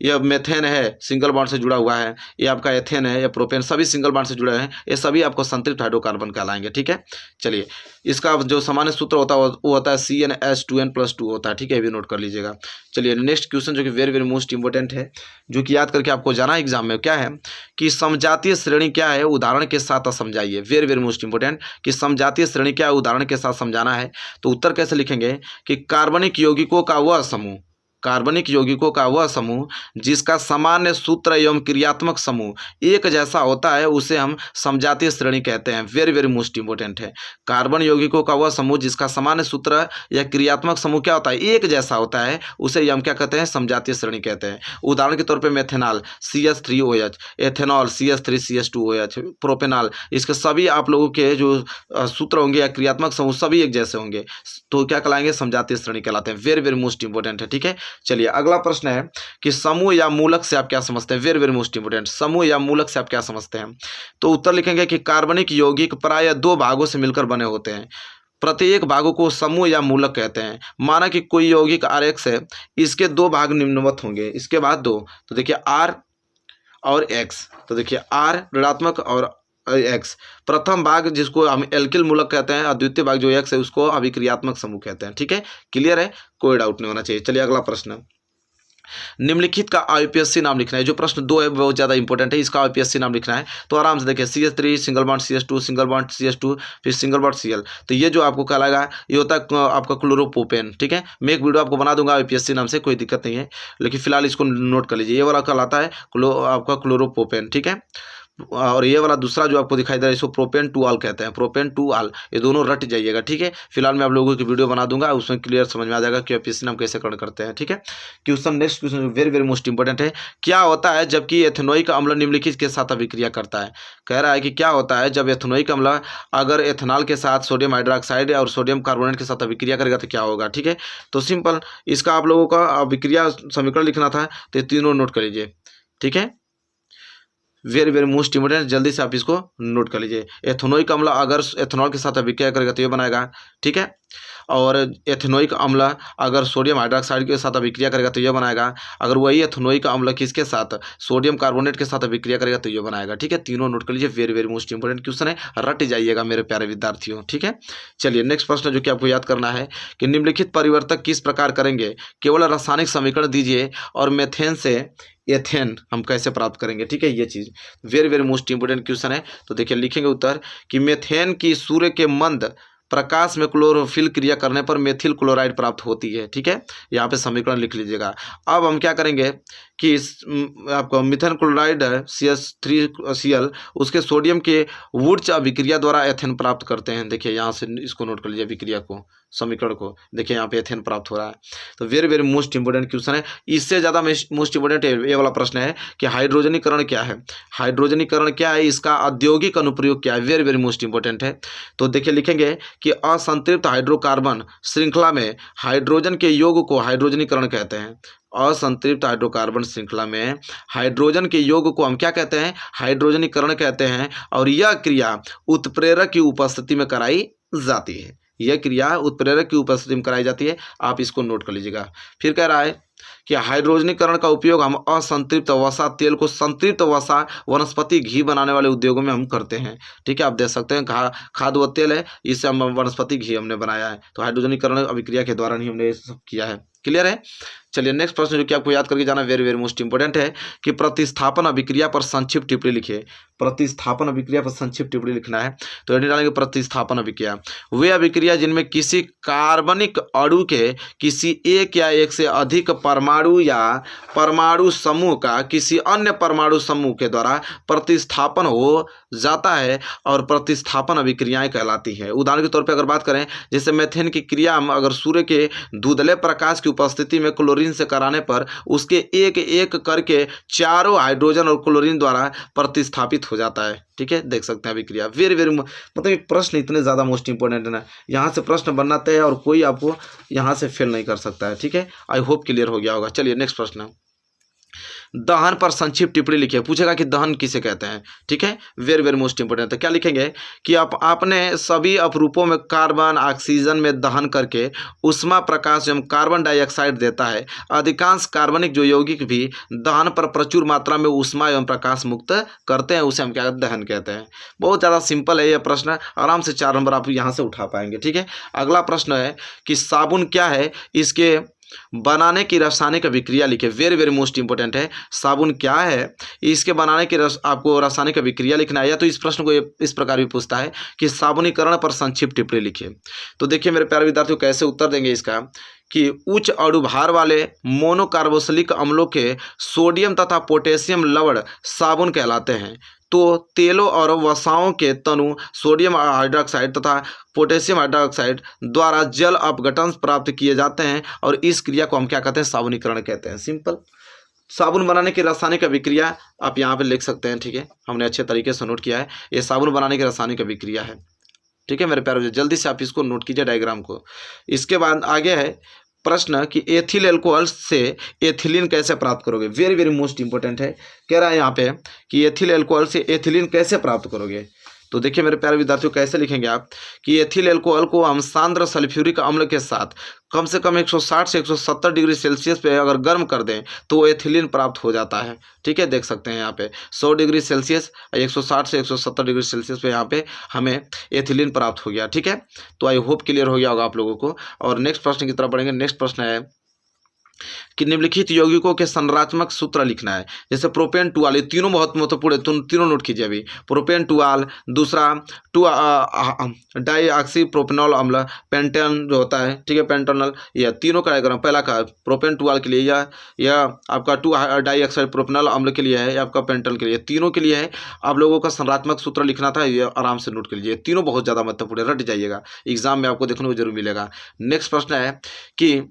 यह मेथेन है, सिंगल बॉन्ड से जुड़ा हुआ है, ये आपका एथेन है या प्रोपेन, सभी सिंगल बॉन्ड से जुड़े हैं, ये सभी आपको संतृप्त हाइड्रोकार्बन कहलाएंगे। ठीक है, चलिए इसका जो सामान्य सूत्र होता है वो होता है CnH2n+2 होता है। ठीक है, ये भी नोट कर लीजिएगा। चलिए नेक्स्ट क्वेश्चन जो कि वेरी वेरी मोस्ट इंपॉर्टेंट है, जो कि याद करके आपको जाना है एग्जाम में, क्या है कि समजातीय श्रेणी क्या है, उदाहरण के साथ समझाइए। वेरी वेरी मोस्ट इंपॉर्टेंट कि समजातीय श्रेणी क्या है, उदाहरण के साथ समझाना है। तो उत्तर कैसे लिखेंगे कि कार्बनिक यौगिकों का वह समूह जिसका सामान्य सूत्र एवं क्रियात्मक समूह एक जैसा होता है उसे हम समजातीय श्रेणी कहते हैं। वेरी वेरी मोस्ट इंपॉर्टेंट है, कार्बन यौगिकों का वह समूह जिसका सामान्य सूत्र या क्रियात्मक समूह क्या होता है, एक जैसा होता है, उसे हम क्या कहते हैं, समजातीय श्रेणी कहते हैं। उदाहरण के तौर पे methanol CH3OH, ethanol CH3CH2OH, propanol, इसके सभी आप लोगों के जो सूत्र होंगे या क्रियात्मक समूह सभी एक जैसे होंगे, तो क्या कहलाएंगे, समजातीय श्रेणी कहलाते हैं। वेरी वेरी मोस्ट इंपॉर्टेंट है। ठीक है, चलिए अगला प्रश्न है कि समूह या मूलक से आप क्या समझते हैं। वेरी वेरी मोस्ट इंपोर्टेंट, समूह या मूलक से आप क्या समझते हैं। तो उत्तर लिखेंगे कि कार्बनिक यौगिक प्रायः दो भागों से मिलकर बने होते हैं, प्रत्येक भागों को समूह या मूलक कहते हैं। माना कि कोई यौगिक RX है, इसके दो भाग निम्नवत होंगे, इसके बाद दो, तो देखिए R और X, तो देखिए R ऋणात्मक और X, प्रथम भाग जिसको हम एल्किल मूलक कहते हैं और द्वितीय भाग जो X है उसको अभिक्रियात्मक समूह कहते हैं। ठीक है, क्लियर है, कोई डाउट नहीं होना चाहिए। चलिए अगला प्रश्न, निम्नलिखित का IUPAC नाम लिखना है। जो प्रश्न 2 है बहुत ज़्यादा इंपॉर्टेंट है, इसका IUPAC नाम लिखना है। तो आराम से देखिए CH3 single bond CH2 single bond CH2 फिर सिंगल बॉन्ड Cl, तो ये जो आपको कहलाएगा ये होता है आपका क्लोरोप्रोपेन। ठीक है, मैं एक वीडियो आपको बना दूंगा IUPAC नाम से, कोई दिक्कत नहीं है, लेकिन फिलहाल इसको नोट कर लीजिए। ये वाला कहलाता है आपका क्लोरोप्रोपेन। ठीक है, और ये वाला दूसरा जो आपको दिखाई दे रहा है इसको प्रोपेन 2 कहते हैं, प्रोपेन 2 ये दोनों रट जाइएगा। ठीक है, फिलहाल मैं आप लोगों की वीडियो बना दूंगा, उसमें क्लियर समझ में आ जाएगा कि IUPAC नाम कैसे कर्ण करते हैं। ठीक है, question next question very very most important है, क्या होता है जबकि एथेनोइक अम्ल निम्नलिखित के साथ अभिक्रिया करता है। कह रहा है कि क्या होता है जब एथेनोइक अम्ल अगर एथेनॉल के साथ सोडियम हाइड्रोक्साइड और सोडियम कार्बोनेट के साथ अभिक्रिया करेगा तो क्या होगा। ठीक है, तो सिंपल इसका आप लोगों का अभिक्रिया समीकरण लिखना था, तो तीनों नोट कर लीजिए। ठीक है, वेरी वेरी मोस्ट इंपोर्टेंट, जल्दी से आप इसको नोट कर लीजिए। एथेनोइक अम्ल अगर एथेनॉल के साथ अभिक्रिया करेगा तो ये बनाएगा। ठीक है, और एथेनोइक अम्ल अगर सोडियम हाइड्रोक्साइड के साथ अभिक्रिया करेगा तो ये बनाएगा। अगर वही एथेनोइक अम्ल किसके साथ, सोडियम कार्बोनेट के साथ अभिक्रिया करेगा तो ये बनाएगा। ठीक है, तीनों नोट कर लीजिए, very very most important question है, रट जाइएगा मेरे प्यारे विद्यार्थियों। ठीक है, चलिए नेक्स्ट प्रश्न जो कि आपको याद करना है कि निम्नलिखित परिवर्तक किस प्रकार करेंगे, केवल रासायनिक समीकरण दीजिए और मेथेन से एथेन हम कैसे प्राप्त करेंगे। ठीक है, ये चीज़ very very most important question है। तो देखिए लिखेंगे उत्तर कि मेथेन की सूर्य के मंद प्रकाश में क्लोरोफिल क्रिया करने पर मेथिल क्लोराइड प्राप्त होती है। ठीक है, यहाँ पे समीकरण लिख लीजिएगा। अब हम क्या करेंगे कि आपको मिथेन क्लोराइड है CH3Cl, उसके सोडियम के वुड्स अभिक्रिया द्वारा एथेन प्राप्त करते हैं। देखिए यहाँ से इसको नोट कर लीजिए, अभिक्रिया को समीकरण को। देखिए यहाँ पे एथेन प्राप्त हो रहा है। तो very very most important question है। इससे ज़्यादा मोस्ट इंपोर्टेंट ये वाला प्रश्न है कि हाइड्रोजनीकरण क्या है, हाइड्रोजनीकरण क्या है, इसका औद्योगिक अनुप्रयोग क्या है। वेरी वेरी मोस्ट इंपोर्टेंट है। तो देखिए लिखेंगे कि असंतृप्त हाइड्रोकार्बन श्रृंखला में हाइड्रोजन के योग को हाइड्रोजनीकरण कहते हैं। असंतृप्त हाइड्रोकार्बन श्रृंखला में हाइड्रोजन के योग को हम क्या कहते हैं, हाइड्रोजनीकरण कहते हैं। और यह क्रिया उत्प्रेरक की उपस्थिति में कराई जाती है। यह क्रिया उत्प्रेरक की उपस्थिति में कराई जाती है। आप इसको नोट कर लीजिएगा। फिर कह रहा है कि हाइड्रोजनीकरण का उपयोग हम असंतृप्त वसा तेल को संतृप्त वसा वनस्पति घी बनाने वाले उद्योगों में हम करते हैं। ठीक है, आप देख सकते हैं खाद व तेल है, इससे हम वनस्पति घी हमने बनाया है। तो हाइड्रोजनीकरण अभिक्रिया के द्वारा ही हमने ये सब किया है। क्लियर है। चलिए नेक्स्ट प्रश्न जो कि आपको याद करके जाना वेरी वेरी मोस्ट इंपोर्टेंट है कि प्रतिस्थापन अभिक्रिया पर संक्षिप्त टिप्पणी लिखिए। प्रतिस्थापन अभिक्रिया पर संक्षिप्त टिप्पणी लिखना है। तो एडी डालेंगे प्रतिस्थापन अभिक्रिया वे अभिक्रिया जिनमें किसी कार्बनिक अणु के किसी एक या एक से अधिक परमाणु या परमाणु समूह का किसी अन्य परमाणु समूह के द्वारा प्रतिस्थापन हो जाता है और प्रतिस्थापन अभिक्रियाएं कहलाती हैं। उदाहरण के तौर पर अगर बात करें, जैसे मेथेन की क्रिया हम अगर सूर्य के धुंधले प्रकाश की उपस्थिति में क्लोरीन से कराने पर उसके एक एक करके चारों हाइड्रोजन और क्लोरीन द्वारा प्रतिस्थापित हो जाता है। ठीक है, देख सकते हैं अभिक्रिया। वेरी वेरी मतलब ये प्रश्न इतने ज़्यादा मोस्ट इंपोर्टेंट है ना, यहाँ से प्रश्न बनना तय है और कोई आपको यहाँ से फेल नहीं कर सकता है। ठीक है, आई होप क्लियर हो गया होगा। चलिए नेक्स्ट प्रश्न, दहन पर संक्षिप्त टिप्पणी लिखिए। पूछेगा कि दहन किसे कहते हैं। ठीक है, वेरी वेरी मोस्ट इंपोर्टेंट। तो क्या लिखेंगे कि आपने सभी अपरूपों में कार्बन ऑक्सीजन में दहन करके उष्मा प्रकाश एवं कार्बन डाइऑक्साइड देता है। अधिकांश कार्बनिक जो यौगिक भी दहन पर प्रचुर मात्रा में उष्मा एवं प्रकाश मुक्त करते हैं, उसे हम क्या दहन कहते हैं। बहुत ज़्यादा सिंपल है यह प्रश्न, आराम से 4 नंबर आप यहाँ से उठा पाएंगे। ठीक है, अगला प्रश्न है कि साबुन क्या है, इसके बनाने की रासायनिक अभिक्रिया लिखे। वेरी वेरी मोस्ट इंपोर्टेंट है। साबुन क्या है, इसके बनाने की आपको रासायनिक अभिक्रिया लिखना है। या तो इस प्रश्न को इस प्रकार भी पूछता है कि साबुनीकरण पर संक्षिप्त टिप्पणी लिखिए। तो देखिए मेरे प्यारे विद्यार्थियों, कैसे उत्तर देंगे इसका कि उच्च अणुभार वाले मोनोकार्बोक्सिलिक अम्लों के सोडियम तथा पोटेशियम लवण साबुन कहलाते हैं। तो तेलों और वसाओं के तनु सोडियम हाइड्रोक्साइड तथा पोटेशियम हाइड्रोक्साइड द्वारा जल अपघटन प्राप्त किए जाते हैं और इस क्रिया को हम क्या कहते हैं, साबुनीकरण कहते हैं। सिंपल। साबुन बनाने की रासायनिक अभिक्रिया आप यहाँ पे लिख सकते हैं। ठीक है, हमने अच्छे तरीके से नोट किया है। ये साबुन बनाने की रासायनिक अभिक्रिया है। ठीक है मेरे प्यारे, जल्दी से आप इसको नोट कीजिए डायग्राम को। इसके बाद आगे है प्रश्न कि एथिल एल्कोहल से एथिलीन कैसे प्राप्त करोगे। वेरी वेरी मोस्ट इंपोर्टेंट है। कह रहा है यहाँ पे कि एथिल एल्कोहल से एथिलीन कैसे प्राप्त करोगे। तो देखिए मेरे प्यारे विद्यार्थियों, कैसे लिखेंगे आप कि एथिल एल्कोहल को हम सांद्र सल्फ्यूरिक अम्ल के साथ कम से कम 160 से 170 डिग्री सेल्सियस पे अगर गर्म कर दें तो एथिलीन प्राप्त हो जाता है। ठीक है, देख सकते हैं यहाँ पे 100 डिग्री सेल्सियस 160 से 170 डिग्री सेल्सियस पे यहाँ पे हमें एथिलीन प्राप्त हो गया। ठीक है, तो आई होप क्लियर हो गया होगा आप लोगों को। और नेक्स्ट प्रश्न की तरफ बढ़ेंगे। नेक्स्ट प्रश्न है कि निम्नलिखित यौगिकों के संरचनात्मक सूत्र लिखना है। जैसे प्रोपेन टुआल, ये तीनों बहुत महत्वपूर्ण है, तीनों नोट कीजिए अभी। प्रोपेन टुआल, दूसरा डाईऑक्सी प्रोपेनॉल अम्ल, पेंटेन जो होता है, ठीक है, पेंटेनॉल, यह तीनों का डायग्राम। पहला का प्रोपेन टुआल के लिए यह आपका 2 डाईऑक्साइड प्रोपेनॉल अम्ल के लिए है, या आपका पेंटेनॉल के लिए, तीनों के लिए है। आप लोगों का संरचनात्मक सूत्र लिखना था, ये आराम से नोट कर लीजिए। तीनों बहुत ज़्यादा महत्वपूर्ण है, रट जाइएगा, एग्जाम में आपको देखने को जरूर मिलेगा। नेक्स्ट प्रश्न है कि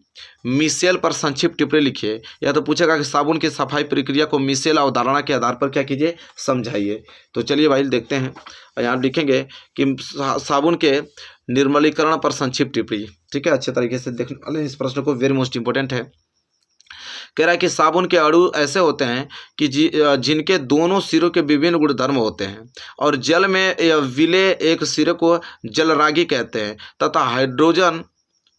मिशेल पर संक्षिप्त टिप्पणी लिखिए। या तो पूछेगा कि साबुन की सफाई प्रक्रिया को मिशेल अवधारणा के आधार पर क्या कीजिए, समझाइए। तो चलिए भाई देखते हैं। यहाँ लिखेंगे कि साबुन के निर्मलीकरण पर संक्षिप्त टिप्पणी। ठीक है, अच्छे तरीके से देखने वाले इस प्रश्न को, वेरी मोस्ट इंपोर्टेंट है। कह रहा है कि साबुन के अणु ऐसे होते हैं कि जिनके दोनों सिरों के विभिन्न गुणधर्म होते हैं और जल में विले एक सिरे को जलरागी कहते हैं तथा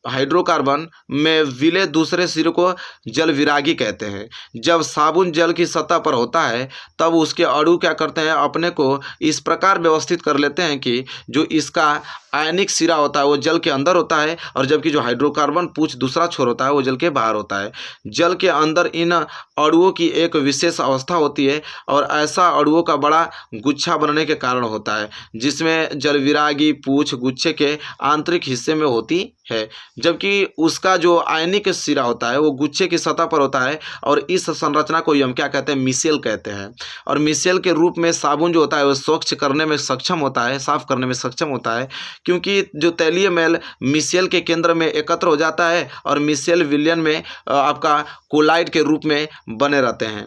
हाइड्रोकार्बन में विले दूसरे सिरे को जल विरागी कहते हैं। जब साबुन जल की सतह पर होता है तब उसके अणु क्या करते हैं, अपने को इस प्रकार व्यवस्थित कर लेते हैं कि जो इसका आयनिक सिरा होता है वो जल के अंदर होता है और जबकि जो हाइड्रोकार्बन पूछ दूसरा छोर होता है वो जल के बाहर होता है। जल के अंदर इन अणुओं की एक विशेष अवस्था होती है और ऐसा अणुओं का बड़ा गुच्छा बनने के कारण होता है, जिसमें जलविरागी पूछ गुच्छे के आंतरिक हिस्से में होती है, जबकि उसका जो आयनिक सिरा होता है वो गुच्छे की सतह पर होता है। और इस संरचना को हम क्या कहते हैं, मिसेल कहते हैं। और मिसेल के रूप में साबुन जो होता है वो स्वच्छ करने में सक्षम होता है, साफ करने में सक्षम होता है, क्योंकि जो तैलीय मैल मिसेल के केंद्र में एकत्र हो जाता है और मिसेल विलयन में आपका कोलाइड के रूप में बने रहते हैं,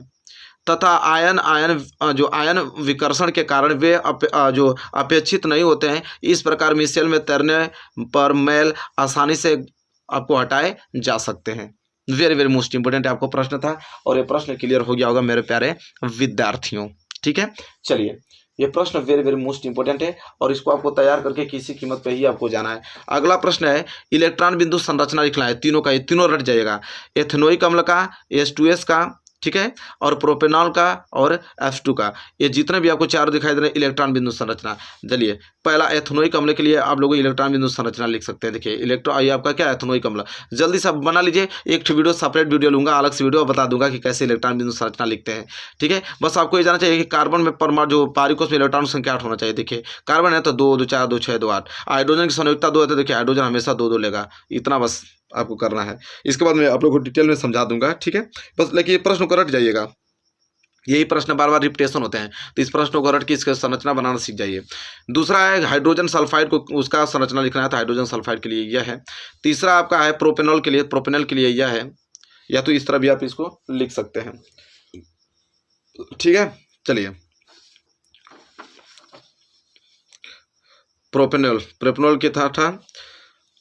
तथा जो आयन विकर्षण के कारण वे जो अपेक्षित नहीं होते हैं। इस प्रकार मिसेल में तैरने पर मैल आसानी से आपको हटाए जा सकते हैं। वेरी वेरी मोस्ट इंपोर्टेंट आपको प्रश्न था और ये प्रश्न क्लियर हो गया होगा मेरे प्यारे विद्यार्थियों। ठीक है, चलिए ये प्रश्न वेरी वेरी मोस्ट इंपोर्टेंट है और इसको आपको तैयार करके किसी कीमत पे ही आपको जाना है। अगला प्रश्न है इलेक्ट्रॉन बिंदु संरचना लिखना है, तीनों का, ये तीनों रट जाइएगा, एथेनोइक अम्ल का, H2S का, ठीक है, और प्रोपेनॉल का और F2 का। ये जितने भी आपको चार दिखाई दे रहे हैं इलेक्ट्रॉन बिंदु संरचना। चलिए पहला एथेनोइक अम्ल के लिए आप लोग इलेक्ट्रॉन बिंदु संरचना लिख सकते हैं। देखिए ये आपका क्या एथेनोइक अम्ल, जल्दी से बना लीजिए, एक वीडियो सेपरेट वीडियो लूंगा, अलग से वीडियो बता दूंगा कि कैसे इलेक्ट्रॉन बिंदु संरचना लिखते हैं। ठीक है, बस आपको ये जानना चाहिए कि कार्बन में परमाणु जो पारिकोष में इलेक्ट्रॉन संख्या 8 होना चाहिए। देखिए कार्बन है तो 2 2 4 2 6 2 8, हाइड्रोजन की संयुक्ता 2 है तो देखिए हाइड्रोजन हमेशा 2 2 लेगा। इतना बस आपको करना है, इसके बाद मैं आप लोग को डिटेल में समझा दूंगा। ठीक है, बस लेकिन प्रश्न को रट जाइएगा, यही प्रश्न बार बार रिपीटेशन होते हैं, तो इस प्रश्न को रट के इसका संरचना बनाना सीख जाइए। दूसरा है हाइड्रोजन सल्फाइड को, उसका संरचना लिखना है, तो हाइड्रोजन सल्फाइड के लिए यह है। तीसरा आपका है प्रोपेनॉल के लिए, प्रोपेनॉल के लिए यह है, या तो इस तरह भी आप इसको लिख सकते हैं। ठीक है, चलिए प्रोपेनॉल के था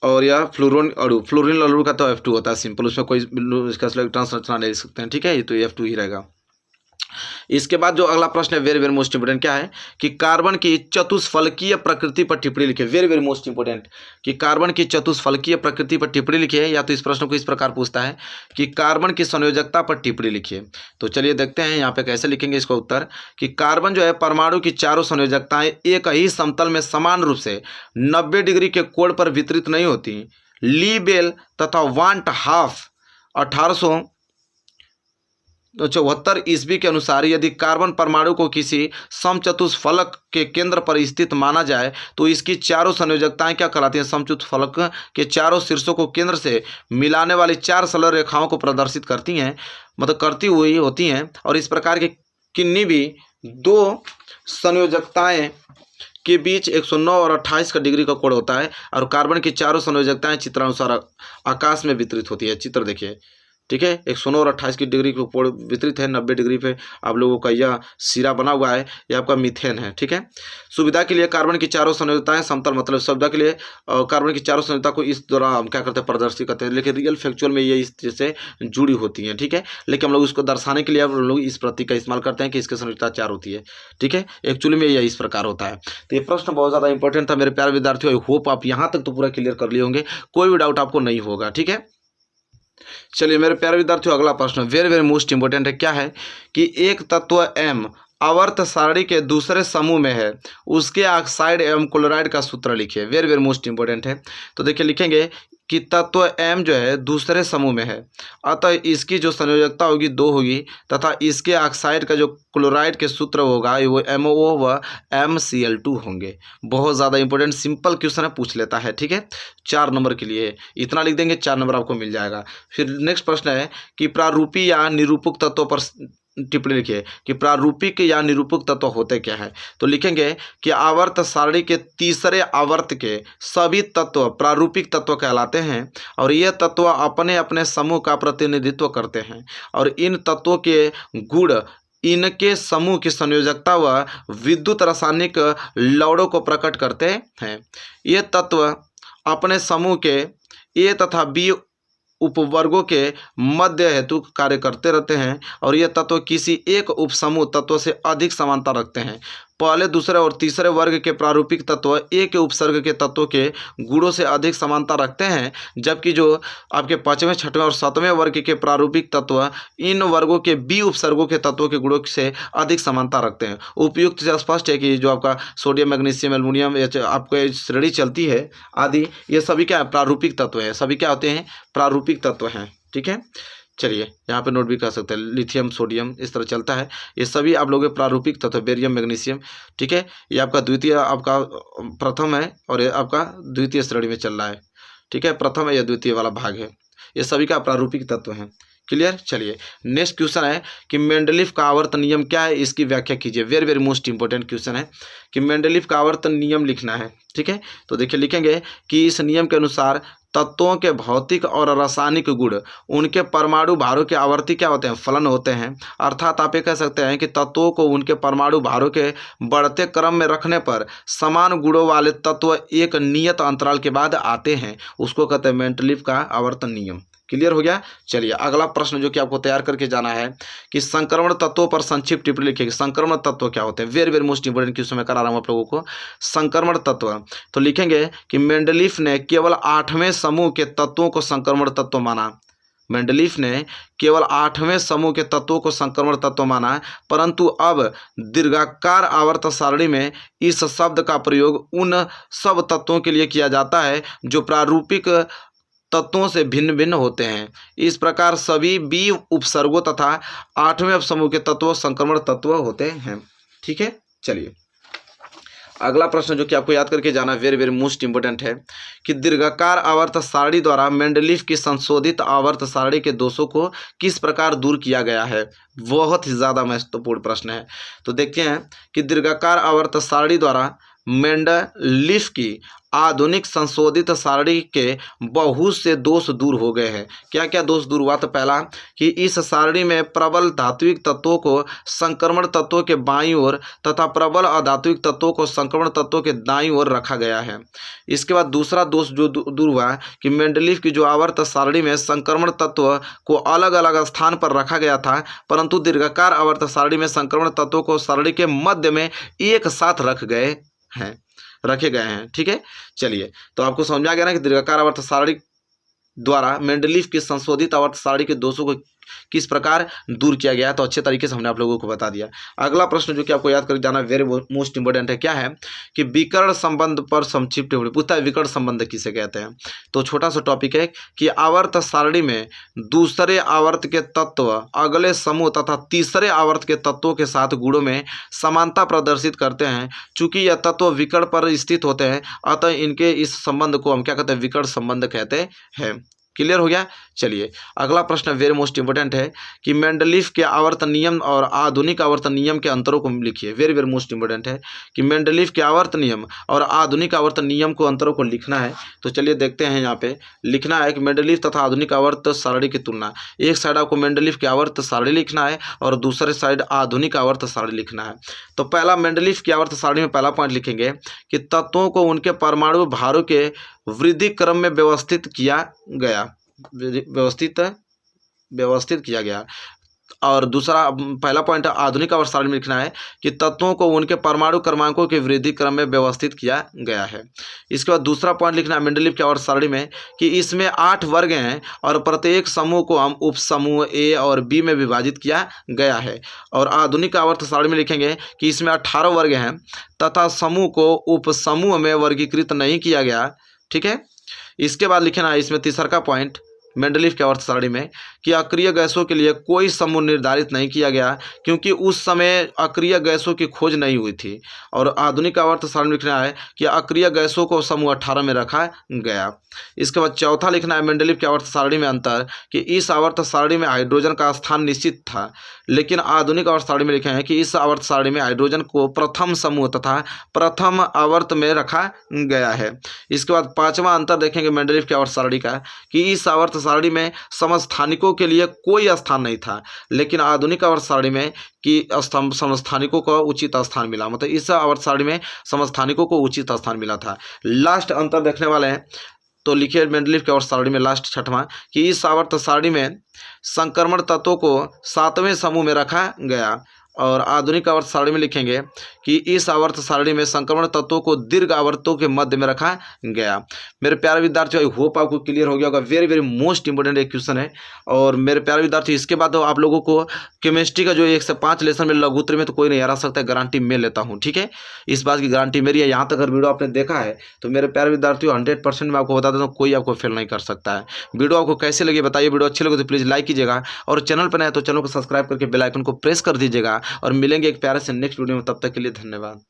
और यह फ्लोरीन अणु का तो F2 होता है सिंपल, उसमें कोई इसका इलेक्ट्रॉन संरचना नहीं लिख सकते हैं। ठीक है, ये तो F2 ही रहेगा। इसके बाद जो अगला प्रश्न है वेरी वेरी मोस्ट इंपोर्टेंट, क्या है कि कार्बन की चतुष्फलकीय प्रकृति पर टिप्पणी लिखे। वेरी वेरी मोस्ट इंपोर्टेंट कि कार्बन की चतुष्फलकीय प्रकृति पर टिप्पणी लिखिए, या तो इस प्रश्न को इस प्रकार पूछता है कि कार्बन की संयोजकता पर टिप्पणी लिखिए। तो चलिए देखते हैं यहाँ पे कैसे लिखेंगे इसका उत्तर, कि कार्बन जो है परमाणु की चारों संयोजकताएं एक ही समतल में समान रूप से 90 डिग्री के कोण पर वितरित नहीं होती। ली बेल तथा वांट हाफ 1874 ईस्वी के अनुसार यदि कार्बन परमाणु को किसी समचतुष्फलक के केंद्र पर स्थित माना जाए तो इसकी चारों संयोजकताएं क्या कहलाती हैं, समचतुष्फलक के चारों शीर्षों को केंद्र से मिलाने वाली 4 सरल रेखाओं को प्रदर्शित करती हैं, मतलब करती हुई होती हैं। और इस प्रकार के किन्हीं भी 2 संयोजकताएं के बीच 109 और 28 का डिग्री का कोण होता है और कार्बन की चारों संयोजकताएं चित्रानुसार आकाश में वितरित होती है। चित्र देखिए, ठीक है, 109 और 28 की डिग्री को कोण वितरित है। 90 डिग्री पे आप लोगों का यह सिरा बना हुआ है, यह आपका मीथेन है। ठीक है, सुविधा के लिए कार्बन की चारों संयोजकताएं समतल, मतलब सुविधा के लिए कार्बन की चारों संयोजकता को इस द्वारा हम क्या करते हैं, प्रदर्शित करते हैं, लेकिन रियल फैक्चुअल में ये इस चीज़ से जुड़ी होती हैं। ठीक है, लेकिन हम लोग इसको दर्शाने के लिए हम लोग इस प्रतीक का इस्तेमाल करते हैं कि इसकी संयोजकता 4 होती है। ठीक है, एक्चुअली में यह इस प्रकार होता है। तो ये प्रश्न बहुत ज़्यादा इंपॉर्टेंट था मेरे प्यारे विद्यार्थियों। आई होप आप यहाँ तक तो पूरा क्लियर कर लिए होंगे, कोई भी डाउट आपको नहीं होगा। ठीक है, चलिए मेरे प्यारे विद्यार्थियों अगला प्रश्न वेरी वेरी मोस्ट इंपोर्टेंट है, क्या है कि एक तत्व M आवर्त सारणी के दूसरे समूह में है, उसके ऑक्साइड एवं क्लोराइड का सूत्र लिखिए। वेरी वेरी मोस्ट इंपोर्टेंट है। तो देखिए लिखेंगे कि तत्व M जो है दूसरे समूह में है, अतः इसकी जो संयोजकता होगी 2 होगी तथा इसके ऑक्साइड का जो क्लोराइड के सूत्र होगा वो MO व MCl2 होंगे। बहुत ज़्यादा इंपॉर्टेंट सिंपल क्वेश्चन है, पूछ लेता है। ठीक है, 4 नंबर के लिए इतना लिख देंगे, 4 नंबर आपको मिल जाएगा। फिर नेक्स्ट प्रश्न है कि प्रारूपी या निरूपक तत्वों पर टिप्पणी लिखिए कि प्रारूपिक या निरूपक तत्व होते क्या है। तो लिखेंगे कि आवर्त सारणी के तीसरे आवर्त के सभी तत्व प्रारूपिक तत्व कहलाते हैं और ये तत्व अपने अपने समूह का प्रतिनिधित्व करते हैं और इन तत्वों के गुण इनके समूह की संयोजकता व विद्युत रासायनिक लौड़ों को प्रकट करते हैं। ये तत्व अपने समूह के ए तथा बी उपवर्गों के मध्य हेतु कार्य करते रहते हैं और ये तत्व किसी एक उपसमूह तत्व से अधिक समानता रखते हैं। पहले, दूसरे और तीसरे वर्ग के प्रारूपिक तत्व ए के उपसर्ग के तत्वों के गुणों से अधिक समानता रखते हैं, जबकि जो आपके 5वें, 6वें और 7वें वर्ग के प्रारूपिक तत्व इन वर्गों के बी उपसर्गों के तत्वों के गुणों से अधिक समानता रखते हैं। उपयुक्त से स्पष्ट है कि जो आपका सोडियम, मैग्नीशियम, एल्युमिनियम आपको श्रेणी चलती है आदि, ये सभी क्या प्रारूपिक तत्व हैं, सभी क्या होते हैं, प्रारूपिक तत्व हैं। ठीक है, चलिए यहाँ पे नोट भी कर सकते हैं, लिथियम सोडियम इस तरह चलता है। ये सभी आप लोगों के प्रारूपिक तत्व, बेरियम मैग्नीशियम, ठीक है। ये आपका द्वितीय, आपका प्रथम है और ये आपका द्वितीय श्रेणी में चल रहा है, ठीक है। प्रथम है या द्वितीय वाला भाग है, ये सभी का प्रारूपिक तत्व है। क्लियर। चलिए नेक्स्ट क्वेश्चन है कि मेंडलीफ का आवर्त नियम क्या है, इसकी व्याख्या कीजिए। Very very most important question है कि मेंडलीफ का आवर्त नियम लिखना है, ठीक है। तो देखिए लिखेंगे कि इस नियम के अनुसार तत्वों के भौतिक और रासायनिक गुण उनके परमाणु भारों के आवर्ती क्या होते हैं, फलन होते हैं। अर्थात आप ये कह सकते हैं कि तत्वों को उनके परमाणु भारों के बढ़ते क्रम में रखने पर समान गुणों वाले तत्व एक नियत अंतराल के बाद आते हैं, उसको कहते हैं मेंडलीफ का आवर्तन नियम। क्लियर हो गया। चलिए अगला प्रश्न जो कि आपको तैयार करके जाना है कि संक्रमण तत्वों पर संक्षिप्त टिप्पणी लिखिएगा। संक्रमण तत्व क्या होते हैं, very very most important question मैं करा रहा हूं आप लोगों को। संक्रमण तत्व तो लिखेंगे कि मेंडलीफ ने केवल 8वें समूह के तत्वों को संक्रमण तत्व माना। मेंडलीफ ने केवल 8वें समूह के तत्वों को संक्रमण तत्व माना, परंतु अब दीर्घाकार आवर्त सारणी में इस शब्द का प्रयोग उन सब तत्वों के लिए किया जाता है जो प्रारूपिक तत्वों से भिन्न भिन्न होते हैं। इस प्रकार सभी बी उपसर्गों तथा 8वें उपसमूह के तत्व संक्रमण तत्व होते हैं, ठीक है। चलिए अगला प्रश्न जो कि आपको याद करके जाना वेरी वेरी मोस्ट इंपोर्टेंट है कि दीर्घाकार आवर्त सारणी द्वारा मेंडलीफ की संशोधित आवर्त सारणी के दोषों को किस प्रकार दूर किया गया है। बहुत ही ज़्यादा महत्वपूर्ण प्रश्न है। तो देखते हैं कि दीर्घाकार आवर्त सारणी द्वारा मेंडलीफ की आधुनिक संशोधित सारणी के बहुत से दोष दूर हो गए हैं। क्या क्या दोष दूर हुआ। तो पहला कि इस सारणी में प्रबल धात्विक तत्वों को संक्रमण तत्वों के बाईं ओर तथा प्रबल अधात्विक तत्वों को संक्रमण तत्वों के दाईं ओर रखा गया है। इसके बाद दूसरा दोष जो दूर हुआ कि मेंडलीफ की जो आवर्त सारणी में संक्रमण तत्व को अलग अलग स्थान पर रखा गया था, परंतु दीर्घाकार आवर्त सारणी में संक्रमण तत्वों को सारणी के मध्य में एक साथ रखे गए हैं, ठीक है। चलिए तो आपको समझ आ गया ना कि दीर्घाकार आवर्त सारणी द्वारा मेंडलीफ की संशोधित आवर्त सारणी के दोषों को किस प्रकार दूर किया गया। तो अच्छे तरीके से हमने आप लोगों को बता दिया। अगला प्रश्न जो कि आपको याद करके जाना वेरी मोस्ट इंपोर्टेंट है, क्या है कि विकर्ण संबंध पर संक्षिप्त टिप्पणी पूछता है। विकर्ण संबंध किसे कहते हैं। तो छोटा सा टॉपिक है कि आवर्त सारणी में दूसरे आवर्त के तत्व अगले समूह तथा तीसरे आवर्त के तत्वों के साथ गुणों में समानता प्रदर्शित करते हैं। चूंकि यह तत्व विकर्ण पर स्थित होते हैं, अतः इनके इस संबंध को हम क्या कहते हैं, विकर्ण संबंध कहते हैं। क्लियर हो गया। चलिए अगला प्रश्न वेरी मोस्ट इंपोर्टेंट है कि मेंडलीफ के आवर्तन नियम और आधुनिक आवर्तन नियम के अंतरों को लिखिए। वेरी वेरी मोस्ट इंपोर्टेंट है कि मेंडलीफ के आवर्तन नियम और आधुनिक आवर्तन नियम को अंतरों को लिखना है। तो चलिए देखते हैं। यहाँ पे लिखना है कि मेंडलीफ तथा आधुनिक आवर्त सारणी की तुलना। एक साइड आपको मेंडलीफ की आवर्त सारणी लिखना है और दूसरे साइड आधुनिक आवर्त सारणी लिखना है। तो पहला मेंडलीफ की आवर्त सारणी में पहला पॉइंट लिखेंगे कि तत्वों को उनके परमाणु भारों के वृद्धि क्रम में व्यवस्थित किया गया। और दूसरा पहला पॉइंट आधुनिक आवर्त सारणी में लिखना है कि तत्वों को उनके परमाणु क्रमांकों के वृद्धि क्रम में व्यवस्थित किया गया है। इसके बाद दूसरा पॉइंट लिखना है मेंडलीफ की आवर्त सारणी में कि इसमें 8 वर्ग हैं और प्रत्येक समूह को हम उपसमूह ए और बी में विभाजित किया गया है। और आधुनिक आवर्त सारणी में लिखेंगे कि इसमें 18 वर्ग हैं तथा समूह को उपसमूह में वर्गीकृत नहीं किया गया, ठीक है। इसके बाद लिखना है इसमें तीसरा का पॉइंट मेंडलीफ की आवर्त सारणी में कि अक्रिय गैसों के लिए कोई समूह निर्धारित नहीं किया गया, क्योंकि उस समय अक्रिय गैसों की खोज नहीं हुई थी। और आधुनिक आवर्त सारणी में लिखना है कि अक्रिय गैसों को समूह 18 में रखा गया। इसके बाद चौथा लिखना है मेंडलीफ की आवर्त सारणी में अंतर कि इस आवर्त सारणी में हाइड्रोजन का स्थान निश्चित था, लेकिन आधुनिक आवर्त सारणी में लिखा है कि इस आवर्त सारणी में हाइड्रोजन को प्रथम समूह तथा प्रथम आवर्त में रखा गया है। इसके बाद पांचवा अंतर देखेंगे मेंडलीफ की आवर्त सारणी का कि इस आवर्त सारणी में समस्थानिकों के लिए कोई स्थान नहीं था, लेकिन आधुनिक आवर्त सारणी में कि समस्थानिकों को उचित स्थान मिला। मतलब इस आवर्त सारणी में समस्थानिकों को उचित स्थान मिला था। लास्ट अंतर देखने वाले हैं तो लिखिए मेंडलीफ की आवर्त सारणी में लास्ट छठवां कि इस आवर्त सारणी में संक्रमण तत्वों को 7वें समूह में रखा गया और आधुनिक आवर्त सारणी में लिखेंगे कि इस आवर्त सारणी में संक्रमण तत्वों को दीर्घ आवर्तों के मध्य में रखा गया। मेरे प्यारे विद्यार्थियों, आई होप आपको क्लियर हो गया होगा। वेरी वेरी मोस्ट इंपोर्टेंट एक क्वेश्चन है। और मेरे प्यारे विद्यार्थियों, इसके बाद आप लोगों को केमिस्ट्री का जो 1 से 5 लेसन में लघुत्तर में तो कोई नहीं हरा सकता है, गारंटी मैं लेता हूँ। ठीक है, इस बात की गारंटी मेरी है। यहाँ तक अगर वीडियो आपने देखा है तो मेरे प्यारे विद्यार्थियों 100% मैं आपको बता देता हूँ, कोई आपको फेल नहीं कर सकता है। वीडियो आपको कैसे लगी बताइए। वीडियो अच्छी लगे तो प्लीज़ लाइक कीजिएगा, और चैनल पर नए तो चैनल को सब्सक्राइब करके बेल आइकन को प्रेस कर दीजिएगा। और मिलेंगे एक प्यारे से नेक्स्ट वीडियो में, तब तक के लिए धन्यवाद।